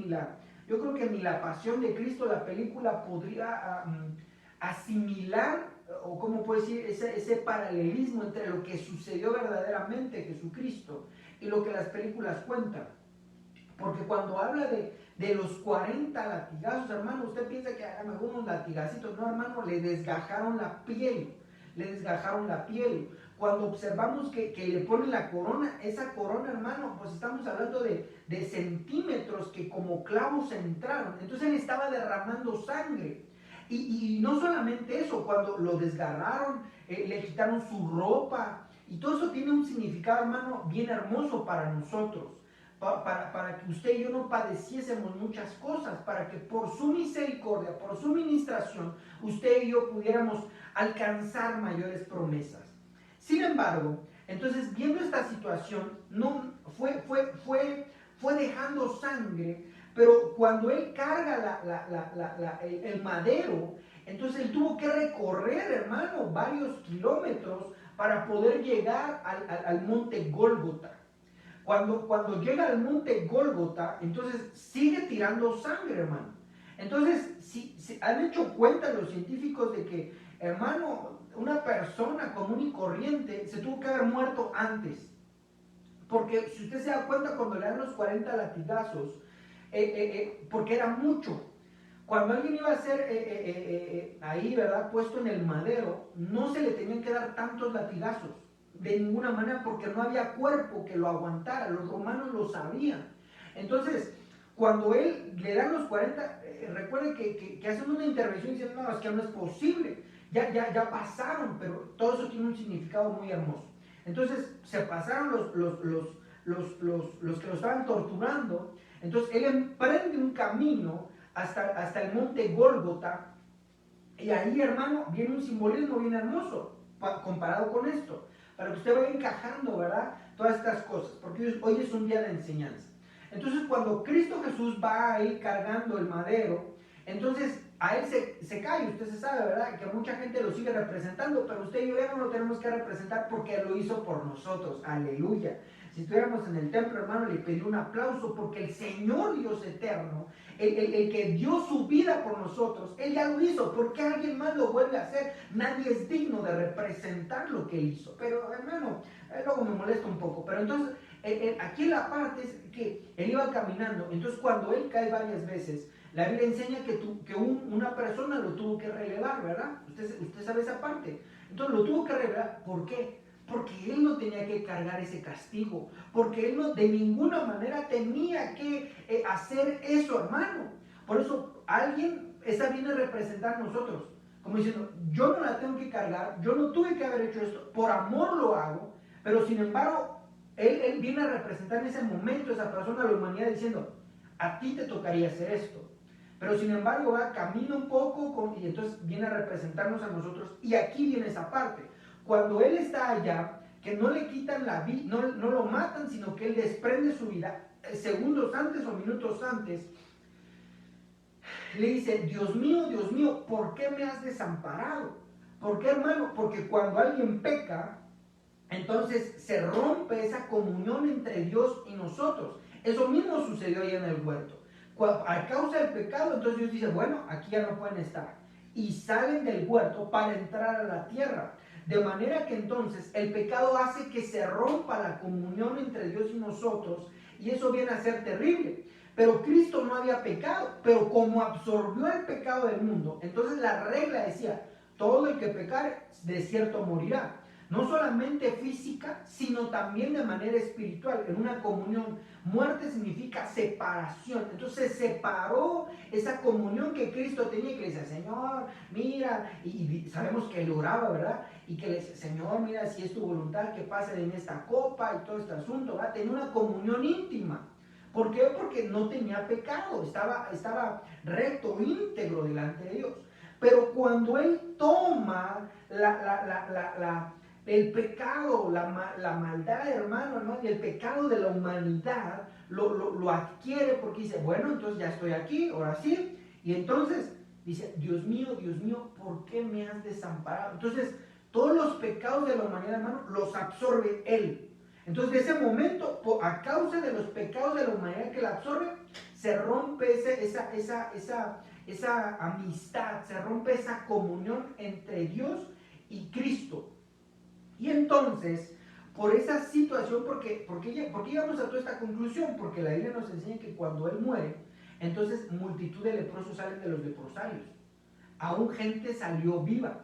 yo creo que ni la pasión de Cristo, la película, podría asimilar, o cómo puedo decir, ese paralelismo entre lo que sucedió verdaderamente Jesucristo y lo que las películas cuentan. Porque cuando habla de los 40 latigazos, hermano, usted piensa que a lo mejor unos latigacitos. No, hermano, le desgajaron la piel. Cuando observamos que le ponen la corona, esa corona, hermano, pues estamos hablando de centímetros que como clavos entraron. Entonces él estaba derramando sangre. Y no solamente eso, cuando lo desgarraron, le quitaron su ropa, y todo eso tiene un significado, hermano, bien hermoso para nosotros, para que usted y yo no padeciésemos muchas cosas, para que por su misericordia, por su ministración, usted y yo pudiéramos alcanzar mayores promesas. Sin embargo, entonces, viendo esta situación, no fue dejando sangre. Pero cuando él carga el madero, entonces él tuvo que recorrer, hermano, varios kilómetros para poder llegar al monte Gólgota. Cuando llega al monte Gólgota, entonces sigue tirando sangre, hermano. Entonces, si han hecho cuenta los científicos de que, hermano, una persona común y corriente se tuvo que haber muerto antes. Porque si usted se da cuenta, cuando le dan los 40 latigazos, porque era mucho. Cuando alguien iba a ser ahí, ¿verdad?, puesto en el madero, no se le tenían que dar tantos latigazos, de ninguna manera, porque no había cuerpo que lo aguantara. Los romanos lo sabían. Entonces, cuando él le dan los 40, recuerde que hacen una intervención y dicen, no, es que no es posible, ya pasaron, pero todo eso tiene un significado muy hermoso. Entonces, se pasaron los que lo estaban torturando. Entonces él emprende un camino hasta el monte Gólgota, y ahí, hermano, viene un simbolismo bien hermoso comparado con esto, para que usted vaya encajando, ¿verdad?, todas estas cosas, porque hoy es un día de enseñanza. Entonces, cuando Cristo Jesús va ahí cargando el madero, entonces a él se cae. Usted se sabe, ¿verdad?, que mucha gente lo sigue representando, pero usted y yo ya no lo tenemos que representar, porque Él lo hizo por nosotros. Aleluya. Si estuviéramos en el templo, hermano, le pedí un aplauso, porque el Señor Dios eterno, el que dio su vida por nosotros, Él ya lo hizo. ¿Por qué alguien más lo vuelve a hacer? Nadie es digno de representar lo que Él hizo. Pero, hermano, luego me molesta un poco. Pero entonces, aquí la parte es que Él iba caminando. Entonces, cuando Él cae varias veces, la Biblia enseña que una persona lo tuvo que relevar, ¿verdad? Usted sabe esa parte. Entonces, lo tuvo que relevar. ¿Por qué? Porque él no tenía que cargar ese castigo, porque él no de ninguna manera tenía que hacer eso, hermano. Por eso esa viene a representar a nosotros, como diciendo, yo no la tengo que cargar, yo no tuve que haber hecho esto, por amor lo hago, pero sin embargo, él viene a representar en ese momento a esa persona, a la humanidad, diciendo, a ti te tocaría hacer esto. Pero sin embargo, camina un poco y entonces viene a representarnos a nosotros, y aquí viene esa parte. Cuando él está allá, que no le quitan la vida, no lo matan, sino que él desprende su vida. Segundos antes o minutos antes, le dice, Dios mío, ¿por qué me has desamparado? ¿Por qué, hermano? Porque cuando alguien peca, entonces se rompe esa comunión entre Dios y nosotros. Eso mismo sucedió ahí en el huerto. A causa del pecado, entonces Dios dice, bueno, aquí ya no pueden estar. Y salen del huerto para entrar a la tierra. De manera que entonces el pecado hace que se rompa la comunión entre Dios y nosotros, y eso viene a ser terrible. Pero Cristo no había pecado, pero como absorbió el pecado del mundo, entonces la regla decía, todo el que pecare de cierto morirá. No solamente física, sino también de manera espiritual, en una comunión. Muerte significa separación. Entonces se separó esa comunión que Cristo tenía, que le decía, Señor, mira, y sabemos que le oraba, ¿verdad? Y que le decía, Señor, mira, si es tu voluntad que pase en esta copa y todo este asunto, ¿verdad? Tenía una comunión íntima. ¿Por qué? Porque no tenía pecado, estaba recto, íntegro delante de Dios. Pero cuando él toma el pecado, la maldad, hermano, y el pecado de la humanidad, lo adquiere porque dice, bueno, entonces ya estoy aquí, ahora sí. Y entonces dice, Dios mío, ¿por qué me has desamparado? Entonces, todos los pecados de la humanidad, hermano, los absorbe él. Entonces, de ese momento, a causa de los pecados de la humanidad que la absorbe, se rompe esa amistad, se rompe esa comunión entre Dios y Cristo. Y entonces, por esa situación, ¿por qué llegamos a toda esta conclusión? Porque la Biblia nos enseña que cuando Él muere, entonces multitud de leprosos salen de los leprosarios. Aún gente salió viva,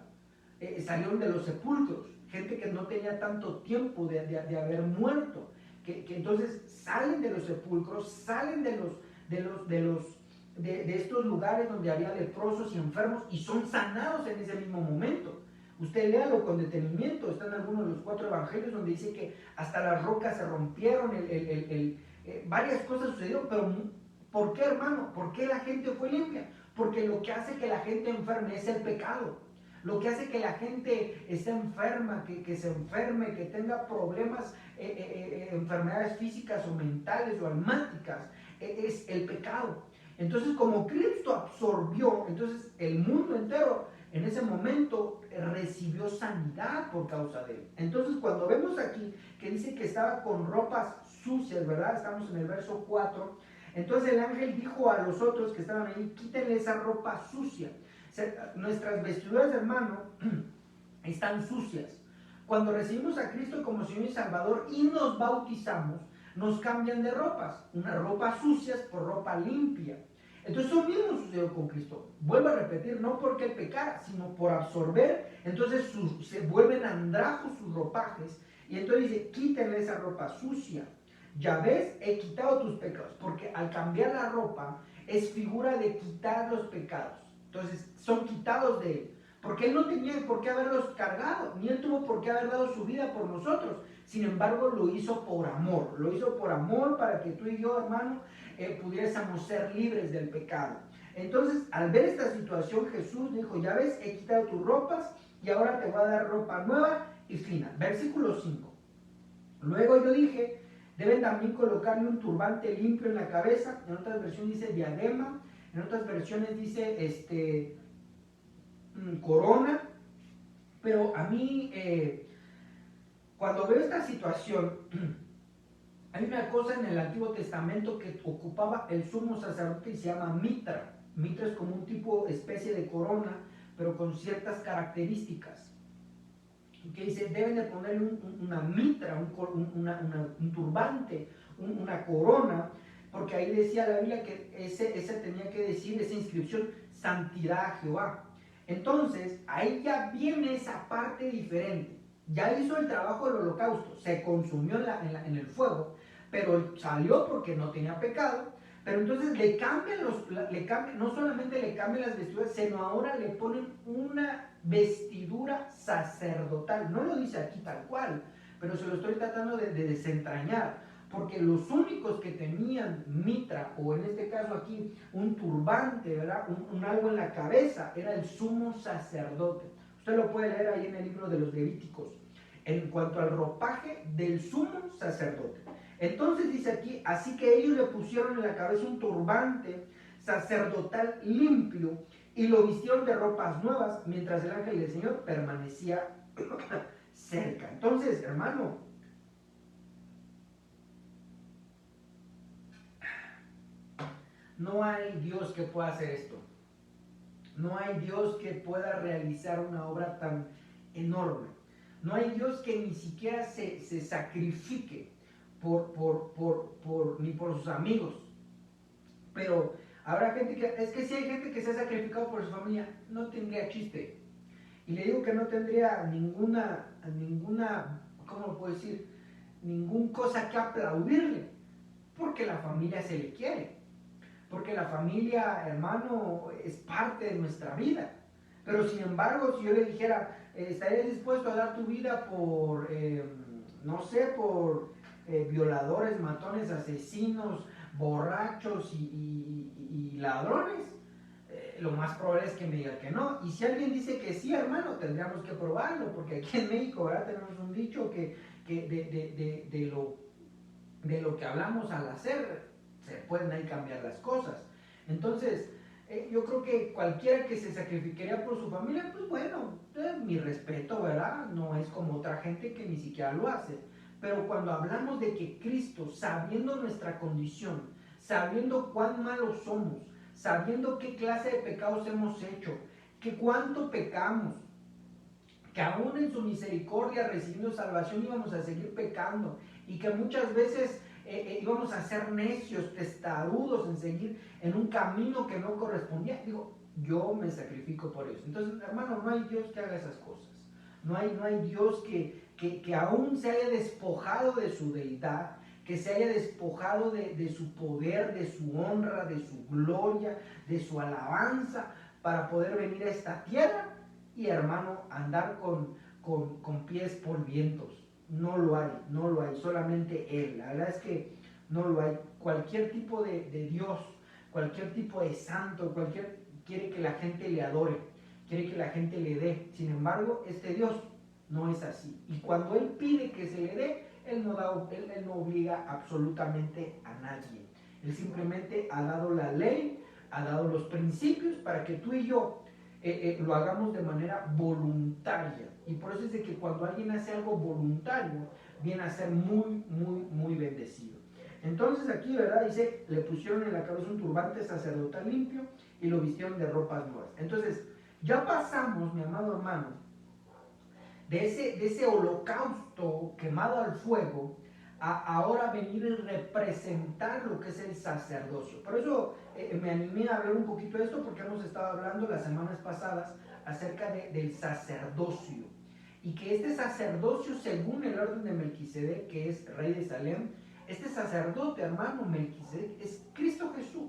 salieron de los sepulcros, gente que no tenía tanto tiempo de haber muerto, que entonces salen de los sepulcros, salen de estos lugares donde había leprosos y enfermos y son sanados en ese mismo momento. Usted léalo con detenimiento, están algunos de los 4 evangelios donde dice que hasta las rocas se rompieron, varias cosas sucedieron, pero ¿por qué, hermano? ¿Por qué la gente fue limpia? Porque lo que hace que la gente enferme es el pecado. Lo que hace que la gente esté enferma, que se enferme, que tenga problemas, enfermedades físicas o mentales o almáticas, es el pecado. Entonces, como Cristo absorbió, entonces el mundo entero en ese momento recibió sanidad por causa de él. Entonces, cuando vemos aquí que dice que estaba con ropas sucias, ¿verdad? Estamos en el verso 4. Entonces el ángel dijo a los otros que estaban ahí, quítenle esa ropa sucia. Nuestras vestiduras, hermano, están sucias. Cuando recibimos a Cristo como Señor y Salvador y nos bautizamos, nos cambian de ropas, unas ropas sucias por ropa limpia. Entonces eso mismo sucedió con Cristo. Vuelvo a repetir, no porque él pecara, sino por absorber. Entonces se vuelven andrajos sus ropajes. Y entonces dice, quítenle esa ropa sucia. Ya ves, he quitado tus pecados. Porque al cambiar la ropa es figura de quitar los pecados. Entonces son quitados de él. Porque él no tenía por qué haberlos cargado, ni él tuvo por qué haber dado su vida por nosotros. Sin embargo, lo hizo por amor. Lo hizo por amor para que tú y yo, hermano, pudiésemos ser libres del pecado. Entonces, al ver esta situación, Jesús dijo, ya ves, he quitado tus ropas y ahora te voy a dar ropa nueva y fina. Versículo 5. Luego yo dije, deben también colocarle un turbante limpio en la cabeza. En otras versiones dice diadema, en otras versiones dice corona. Pero a mí, cuando veo esta situación, hay una cosa en el Antiguo Testamento que ocupaba el sumo sacerdote y se llama mitra. Mitra es como un tipo, especie de corona, pero con ciertas características. Que dice, deben de ponerle una mitra, un turbante, una corona, porque ahí decía la Biblia que ese tenía que decir, esa inscripción, santidad a Jehová. Entonces, ahí ya viene esa parte diferente. Ya hizo el trabajo del holocausto, se consumió en el fuego, pero salió porque no tenía pecado. Pero entonces no solamente le cambian las vestiduras, sino ahora le ponen una vestidura sacerdotal. No lo dice aquí tal cual, pero se lo estoy tratando de desentrañar, porque los únicos que tenían mitra, o en este caso aquí un turbante, ¿verdad? Un algo en la cabeza, era el sumo sacerdote. Usted lo puede leer ahí en el libro de los Levíticos. en cuanto al ropaje del sumo sacerdote. Entonces dice aquí, así que ellos le pusieron en la cabeza un turbante sacerdotal limpio y lo vistieron de ropas nuevas, mientras el ángel del Señor permanecía cerca. Entonces, hermano, no hay Dios que pueda hacer esto. No hay Dios que pueda realizar una obra tan enorme. No hay Dios que ni siquiera se sacrifique ni por sus amigos. Pero habrá gente que, es que si hay gente que se ha sacrificado por su familia, no tendría chiste. Y le digo que no tendría ninguna, ¿cómo lo puedo decir? Ninguna cosa que aplaudirle, porque la familia se le quiere. Porque la familia, hermano, es parte de nuestra vida. Pero sin embargo, si yo le dijera, ¿estarías dispuesto a dar tu vida por, no sé, por violadores, matones, asesinos, borrachos y ladrones? Lo más probable es que me diga que no. Y si alguien dice que sí, hermano, tendríamos que probarlo, porque aquí en México, ¿verdad? Tenemos un dicho que de lo que hablamos al hacer, se pueden ahí cambiar las cosas. Entonces, yo creo que cualquiera que se sacrificaría por su familia, pues bueno, mi respeto, ¿verdad? No es como otra gente que ni siquiera lo hace. Pero cuando hablamos de que Cristo, sabiendo nuestra condición, sabiendo cuán malos somos, sabiendo qué clase de pecados hemos hecho, que cuánto pecamos, que aún en su misericordia recibiendo salvación íbamos a seguir pecando y que muchas veces íbamos a ser necios, testarudos en seguir en un camino que no correspondía. Digo, yo me sacrifico por eso. Entonces, hermano, no hay Dios que haga esas cosas. No hay Dios que aún se haya despojado de su deidad, que se haya despojado de su poder, de su honra, de su gloria, de su alabanza, para poder venir a esta tierra y, hermano, andar con pies polvientos. No lo hay, solamente Él. La verdad es que no lo hay. Cualquier tipo de Dios, cualquier tipo de santo, quiere que la gente le adore, quiere que la gente le dé. Sin embargo, este Dios no es así. Y cuando Él pide que se le dé, Él no obliga absolutamente a nadie. Él simplemente ha dado la ley, ha dado los principios para que tú y yo lo hagamos de manera voluntaria. Y por eso es de que cuando alguien hace algo voluntario, viene a ser muy, muy, muy bendecido. Entonces aquí, ¿verdad? Dice, le pusieron en la cabeza un turbante sacerdotal limpio y lo vistieron de ropas nuevas. Entonces, ya pasamos, mi amado hermano, de ese holocausto quemado al fuego, a ahora venir y representar lo que es el sacerdocio. Por eso me animé a hablar un poquito de esto, porque hemos estado hablando las semanas pasadas acerca del sacerdocio. Y que este sacerdocio, según el orden de Melquisedec, que es rey de Salem, este sacerdote, hermano, Melquisedec, es Cristo Jesús.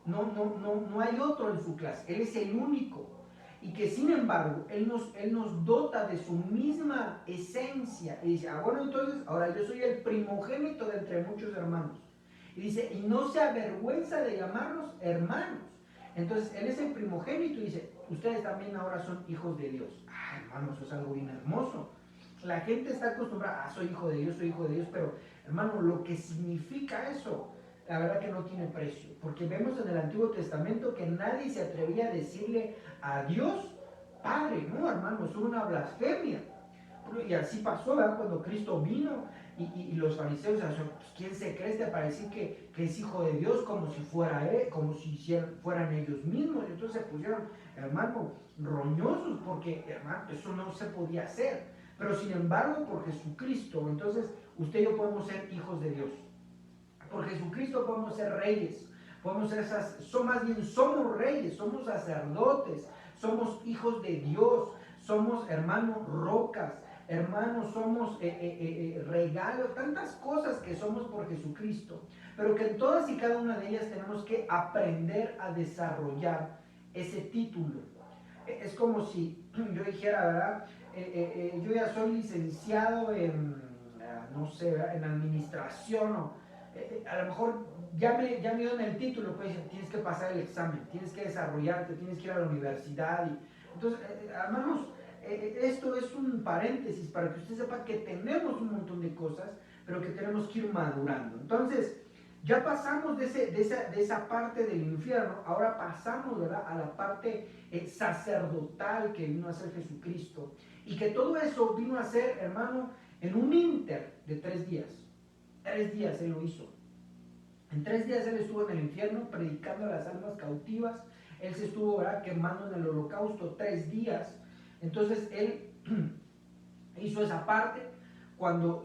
No hay otro en su clase. Él es el único. Y que sin embargo, Él nos dota de su misma esencia. Y dice, bueno, entonces, ahora yo soy el primogénito de entre muchos hermanos. Y dice, y no se avergüenza de llamarnos hermanos. Entonces, Él es el primogénito y dice, ustedes también ahora son hijos de Dios. Hermano, eso es algo bien hermoso. La gente está acostumbrada, soy hijo de Dios, pero hermano, lo que significa eso, la verdad que no tiene precio, porque vemos en el Antiguo Testamento que nadie se atrevía a decirle a Dios Padre, no, hermano, es una blasfemia. Y así pasó, ¿verdad? Cuando Cristo vino y los fariseos, pues, ¿quién se cree para decir que es hijo de Dios como si fuera él, como si fueran ellos mismos? Y entonces se pusieron, hermano, roñosos, porque, hermano, eso no se podía hacer. Pero sin embargo, por Jesucristo, entonces usted y yo podemos ser hijos de Dios. Por Jesucristo podemos ser reyes, podemos ser más bien somos reyes, somos sacerdotes, somos hijos de Dios, somos, hermanos, rocas, hermanos, somos regalos, tantas cosas que somos por Jesucristo, pero que en todas y cada una de ellas tenemos que aprender a desarrollar ese título. Es como si yo dijera, ¿verdad? Yo ya soy licenciado en, no sé, ¿verdad? En administración, o a lo mejor ya me dieron el título, pues tienes que pasar el examen, tienes que desarrollarte, tienes que ir a la universidad. Entonces, hermanos, esto es un paréntesis para que usted sepa que tenemos un montón de cosas, pero que tenemos que ir madurando. Entonces, ya pasamos de esa parte del infierno, ahora pasamos, ¿verdad?, a la parte sacerdotal que vino a ser Jesucristo. Y que todo eso vino a ser, hermano, en un inter de 3 días. 3 días Él lo hizo. En 3 días Él estuvo en el infierno predicando a las almas cautivas. Él se estuvo, ¿verdad?, quemando en el holocausto 3 días. Entonces Él hizo esa parte. Cuando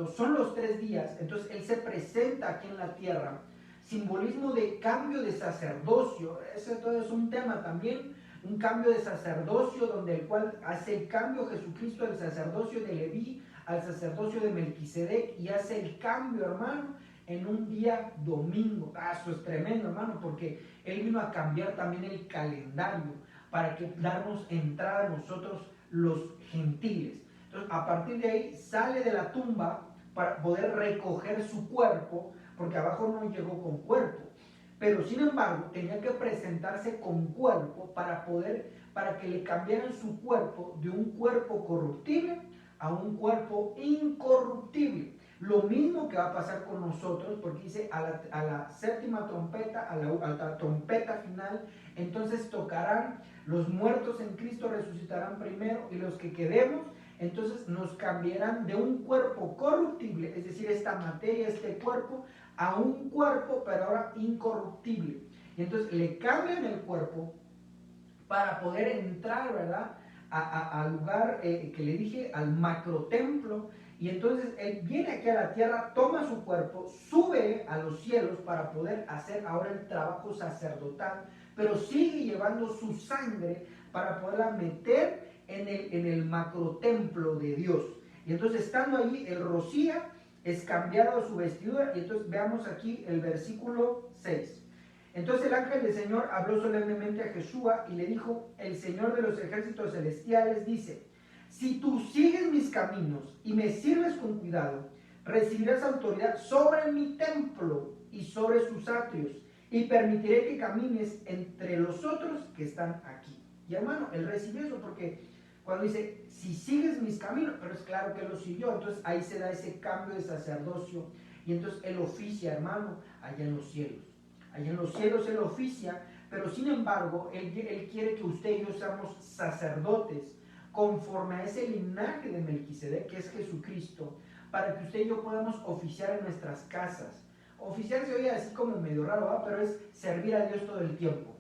son los 3 días, entonces Él se presenta aquí en la tierra. Simbolismo de cambio de sacerdocio. Ese todo es un tema también. Un cambio de sacerdocio donde el cual hace el cambio Jesucristo del sacerdocio de Leví al sacerdocio de Melquisedec, y hace el cambio, hermano, en un día domingo. Eso es tremendo, hermano, porque Él vino a cambiar también el calendario para que darnos entrada a nosotros los gentiles. Entonces, a partir de ahí sale de la tumba para poder recoger su cuerpo, porque abajo no llegó con cuerpo. Pero sin embargo, tenía que presentarse con cuerpo para que le cambiaran su cuerpo de un cuerpo corruptible a un cuerpo incorruptible. Lo mismo que va a pasar con nosotros, porque dice a la séptima trompeta, a la trompeta final, entonces tocarán, los muertos en Cristo resucitarán primero, y los que quedemos, entonces nos cambiarán de un cuerpo corruptible, es decir, esta materia, este cuerpo, a un cuerpo, pero ahora incorruptible. Y entonces le cambian el cuerpo para poder entrar, ¿verdad?, al lugar que le dije, al macrotemplo. Y entonces Él viene aquí a la tierra, toma su cuerpo, sube a los cielos para poder hacer ahora el trabajo sacerdotal, pero sigue llevando su sangre para poderla meter en el macrotemplo de Dios. Y entonces, estando allí, Él rocía, es cambiado su vestidura. Y entonces veamos aquí el versículo 6. Entonces el ángel del Señor habló solemnemente a Jesúa y le dijo: el Señor de los ejércitos celestiales dice: si tú sigues mis caminos y me sirves con cuidado, recibirás autoridad sobre mi templo y sobre sus atrios, y permitiré que camines entre los otros que están aquí. Y hermano, Él recibió eso porque cuando dice, si sigues mis caminos, pero es claro que Él lo siguió. Entonces ahí se da ese cambio de sacerdocio, y entonces Él oficia, hermano, allá en los cielos. Allá en los cielos Él oficia, pero sin embargo, Él quiere que usted y yo seamos sacerdotes conforme a ese linaje de Melquisedec, que es Jesucristo, para que usted y yo podamos oficiar en nuestras casas. Oficiar se oye así como medio raro, ¿verdad?, pero es servir a Dios todo el tiempo.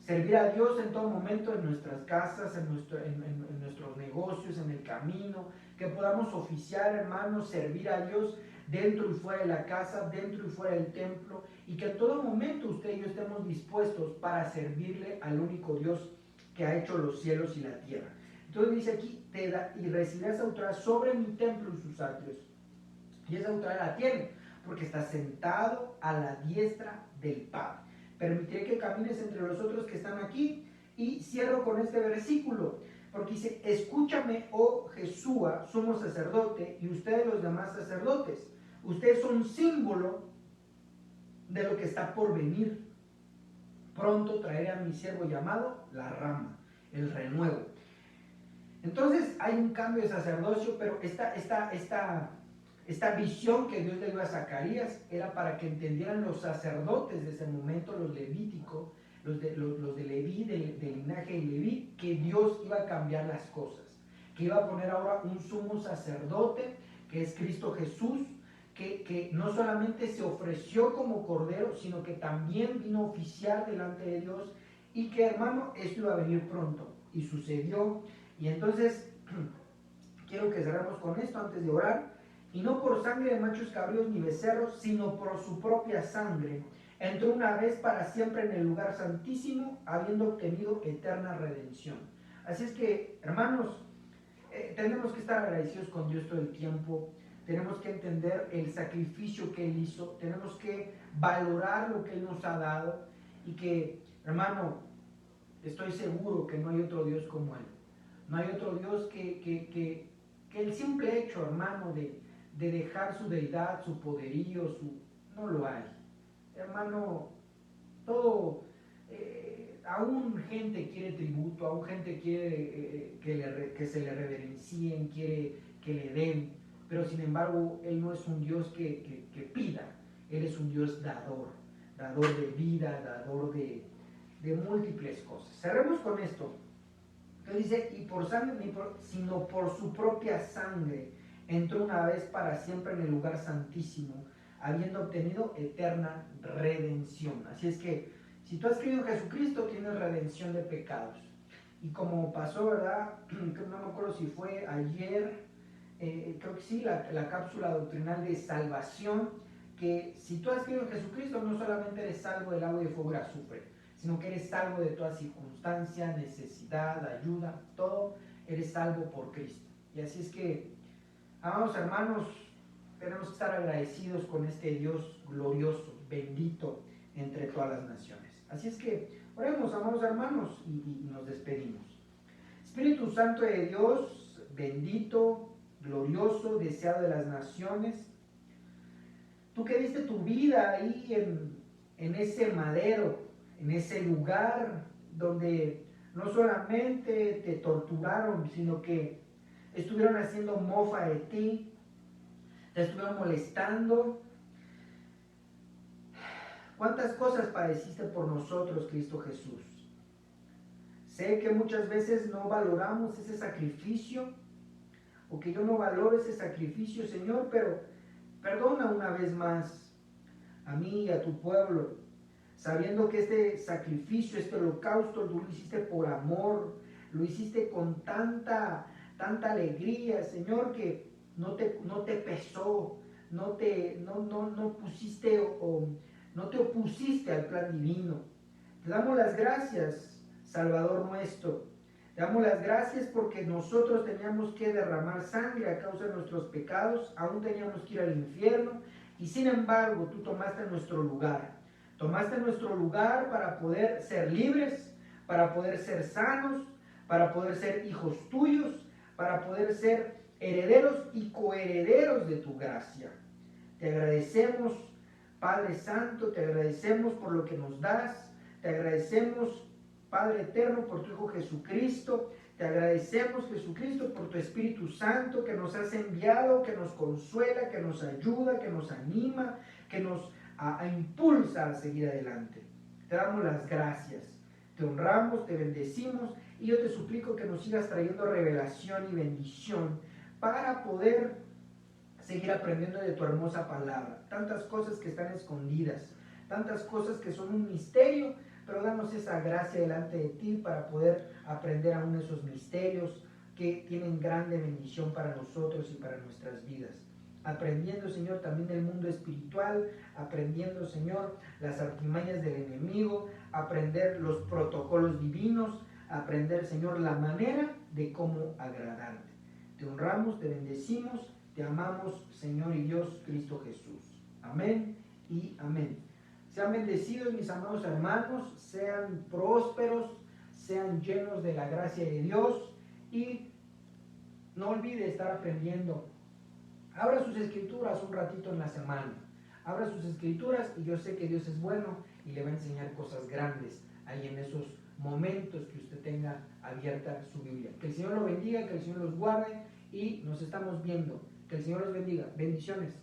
Servir a Dios en todo momento, en nuestras casas, en nuestros negocios, en el camino, que podamos oficiar, hermanos, servir a Dios dentro y fuera de la casa, dentro y fuera del templo, y que en todo momento usted y yo estemos dispuestos para servirle al único Dios que ha hecho los cielos y la tierra. Entonces dice aquí, y recibirás autoridad sobre mi templo y sus atrios. Y esa autoridad la tiene, porque está sentado a la diestra del Padre. Permitiré que camines entre los otros que están aquí. Y cierro con este versículo, porque dice: escúchame, oh Jesúa, sumo sacerdote, y ustedes los demás sacerdotes. Ustedes son símbolo de lo que está por venir. Pronto traeré a mi siervo llamado la rama, el renuevo. Entonces hay un cambio de sacerdocio, pero esta visión que Dios le dio a Zacarías era para que entendieran los sacerdotes de ese momento, los levíticos, los de Leví, del linaje de Leví, que Dios iba a cambiar las cosas, que iba a poner ahora un sumo sacerdote, que es Cristo Jesús, que no solamente se ofreció como cordero, sino que también vino a oficiar delante de Dios, y que, hermano, esto iba a venir pronto, y sucedió. Y entonces quiero que cerremos con esto antes de orar. Y no por sangre de machos cabríos ni becerros, sino por su propia sangre, entró una vez para siempre en el lugar santísimo, habiendo obtenido eterna redención. Así es que, hermanos, tenemos que estar agradecidos con Dios todo el tiempo. Tenemos que entender el sacrificio que Él hizo. Tenemos que valorar lo que Él nos ha dado. Y que, hermano, estoy seguro que no hay otro Dios como Él. No hay otro Dios que el simple hecho, hermano, de dejar su deidad, su poderío, no lo hay. Hermano, todo, aún gente quiere tributo, aún gente quiere que se le reverencien, quiere que le den, pero sin embargo Él no es un Dios que pida, Él es un Dios dador, dador de vida, dador de múltiples cosas. Cerremos con esto. Entonces dice, y por sangre, sino por su propia sangre, entró una vez para siempre en el lugar santísimo, habiendo obtenido eterna redención. Así es que, si tú has creído en Jesucristo, tienes redención de pecados. Y como pasó, ¿verdad? No me acuerdo si fue ayer, creo que sí, la cápsula doctrinal de salvación, que si tú has creído en Jesucristo, no solamente eres salvo del agua y de fuego y azufre, sino que eres salvo de toda circunstancia, necesidad, ayuda, todo, eres salvo por Cristo. Y así es que, amados hermanos, tenemos que estar agradecidos con este Dios glorioso, bendito entre todas las naciones. Así es que oremos, amados hermanos, y nos despedimos. Espíritu Santo de Dios, bendito, glorioso, deseado de las naciones, tú que diste tu vida ahí en ese madero, en ese lugar donde no solamente te torturaron, sino que estuvieron haciendo mofa de ti, te estuvieron molestando. ¿Cuántas cosas padeciste por nosotros, Cristo Jesús? Sé que muchas veces no valoramos ese sacrificio, o que yo no valoro ese sacrificio, Señor, pero perdona una vez más a mí y a tu pueblo, sabiendo que este sacrificio, este holocausto, tú lo hiciste por amor, lo hiciste con tanta alegría, Señor, que no te pesó, no pusiste o no te opusiste al plan divino. Te damos las gracias, Salvador nuestro. Te damos las gracias porque nosotros teníamos que derramar sangre a causa de nuestros pecados, aún teníamos que ir al infierno, y sin embargo tú tomaste nuestro lugar. Tomaste nuestro lugar para poder ser libres, para poder ser sanos, para poder ser hijos tuyos, para poder ser herederos y coherederos de tu gracia. Te agradecemos, Padre Santo, te agradecemos por lo que nos das, te agradecemos, Padre Eterno, por tu Hijo Jesucristo, te agradecemos, Jesucristo, por tu Espíritu Santo que nos has enviado, que nos consuela, que nos ayuda, que nos anima, que nos impulsa a seguir adelante. Te damos las gracias, te honramos, te bendecimos, y yo te suplico que nos sigas trayendo revelación y bendición para poder seguir aprendiendo de tu hermosa palabra. Tantas cosas que están escondidas, tantas cosas que son un misterio, pero danos esa gracia delante de ti para poder aprender aún esos misterios que tienen grande bendición para nosotros y para nuestras vidas. Aprendiendo, Señor, también del mundo espiritual, aprendiendo, Señor, las artimañas del enemigo, aprender los protocolos divinos, aprender, Señor, la manera de cómo agradarte. Te honramos, te bendecimos, te amamos, Señor y Dios, Cristo Jesús. Amén y amén. Sean bendecidos, mis amados hermanos, sean prósperos, sean llenos de la gracia de Dios, y no olvide estar aprendiendo. Abra sus escrituras un ratito en la semana. Abra sus escrituras, y yo sé que Dios es bueno y le va a enseñar cosas grandes ahí en esos momentos que usted tenga abierta su Biblia. Que el Señor lo bendiga, que el Señor los guarde, y nos estamos viendo. Que el Señor los bendiga. Bendiciones.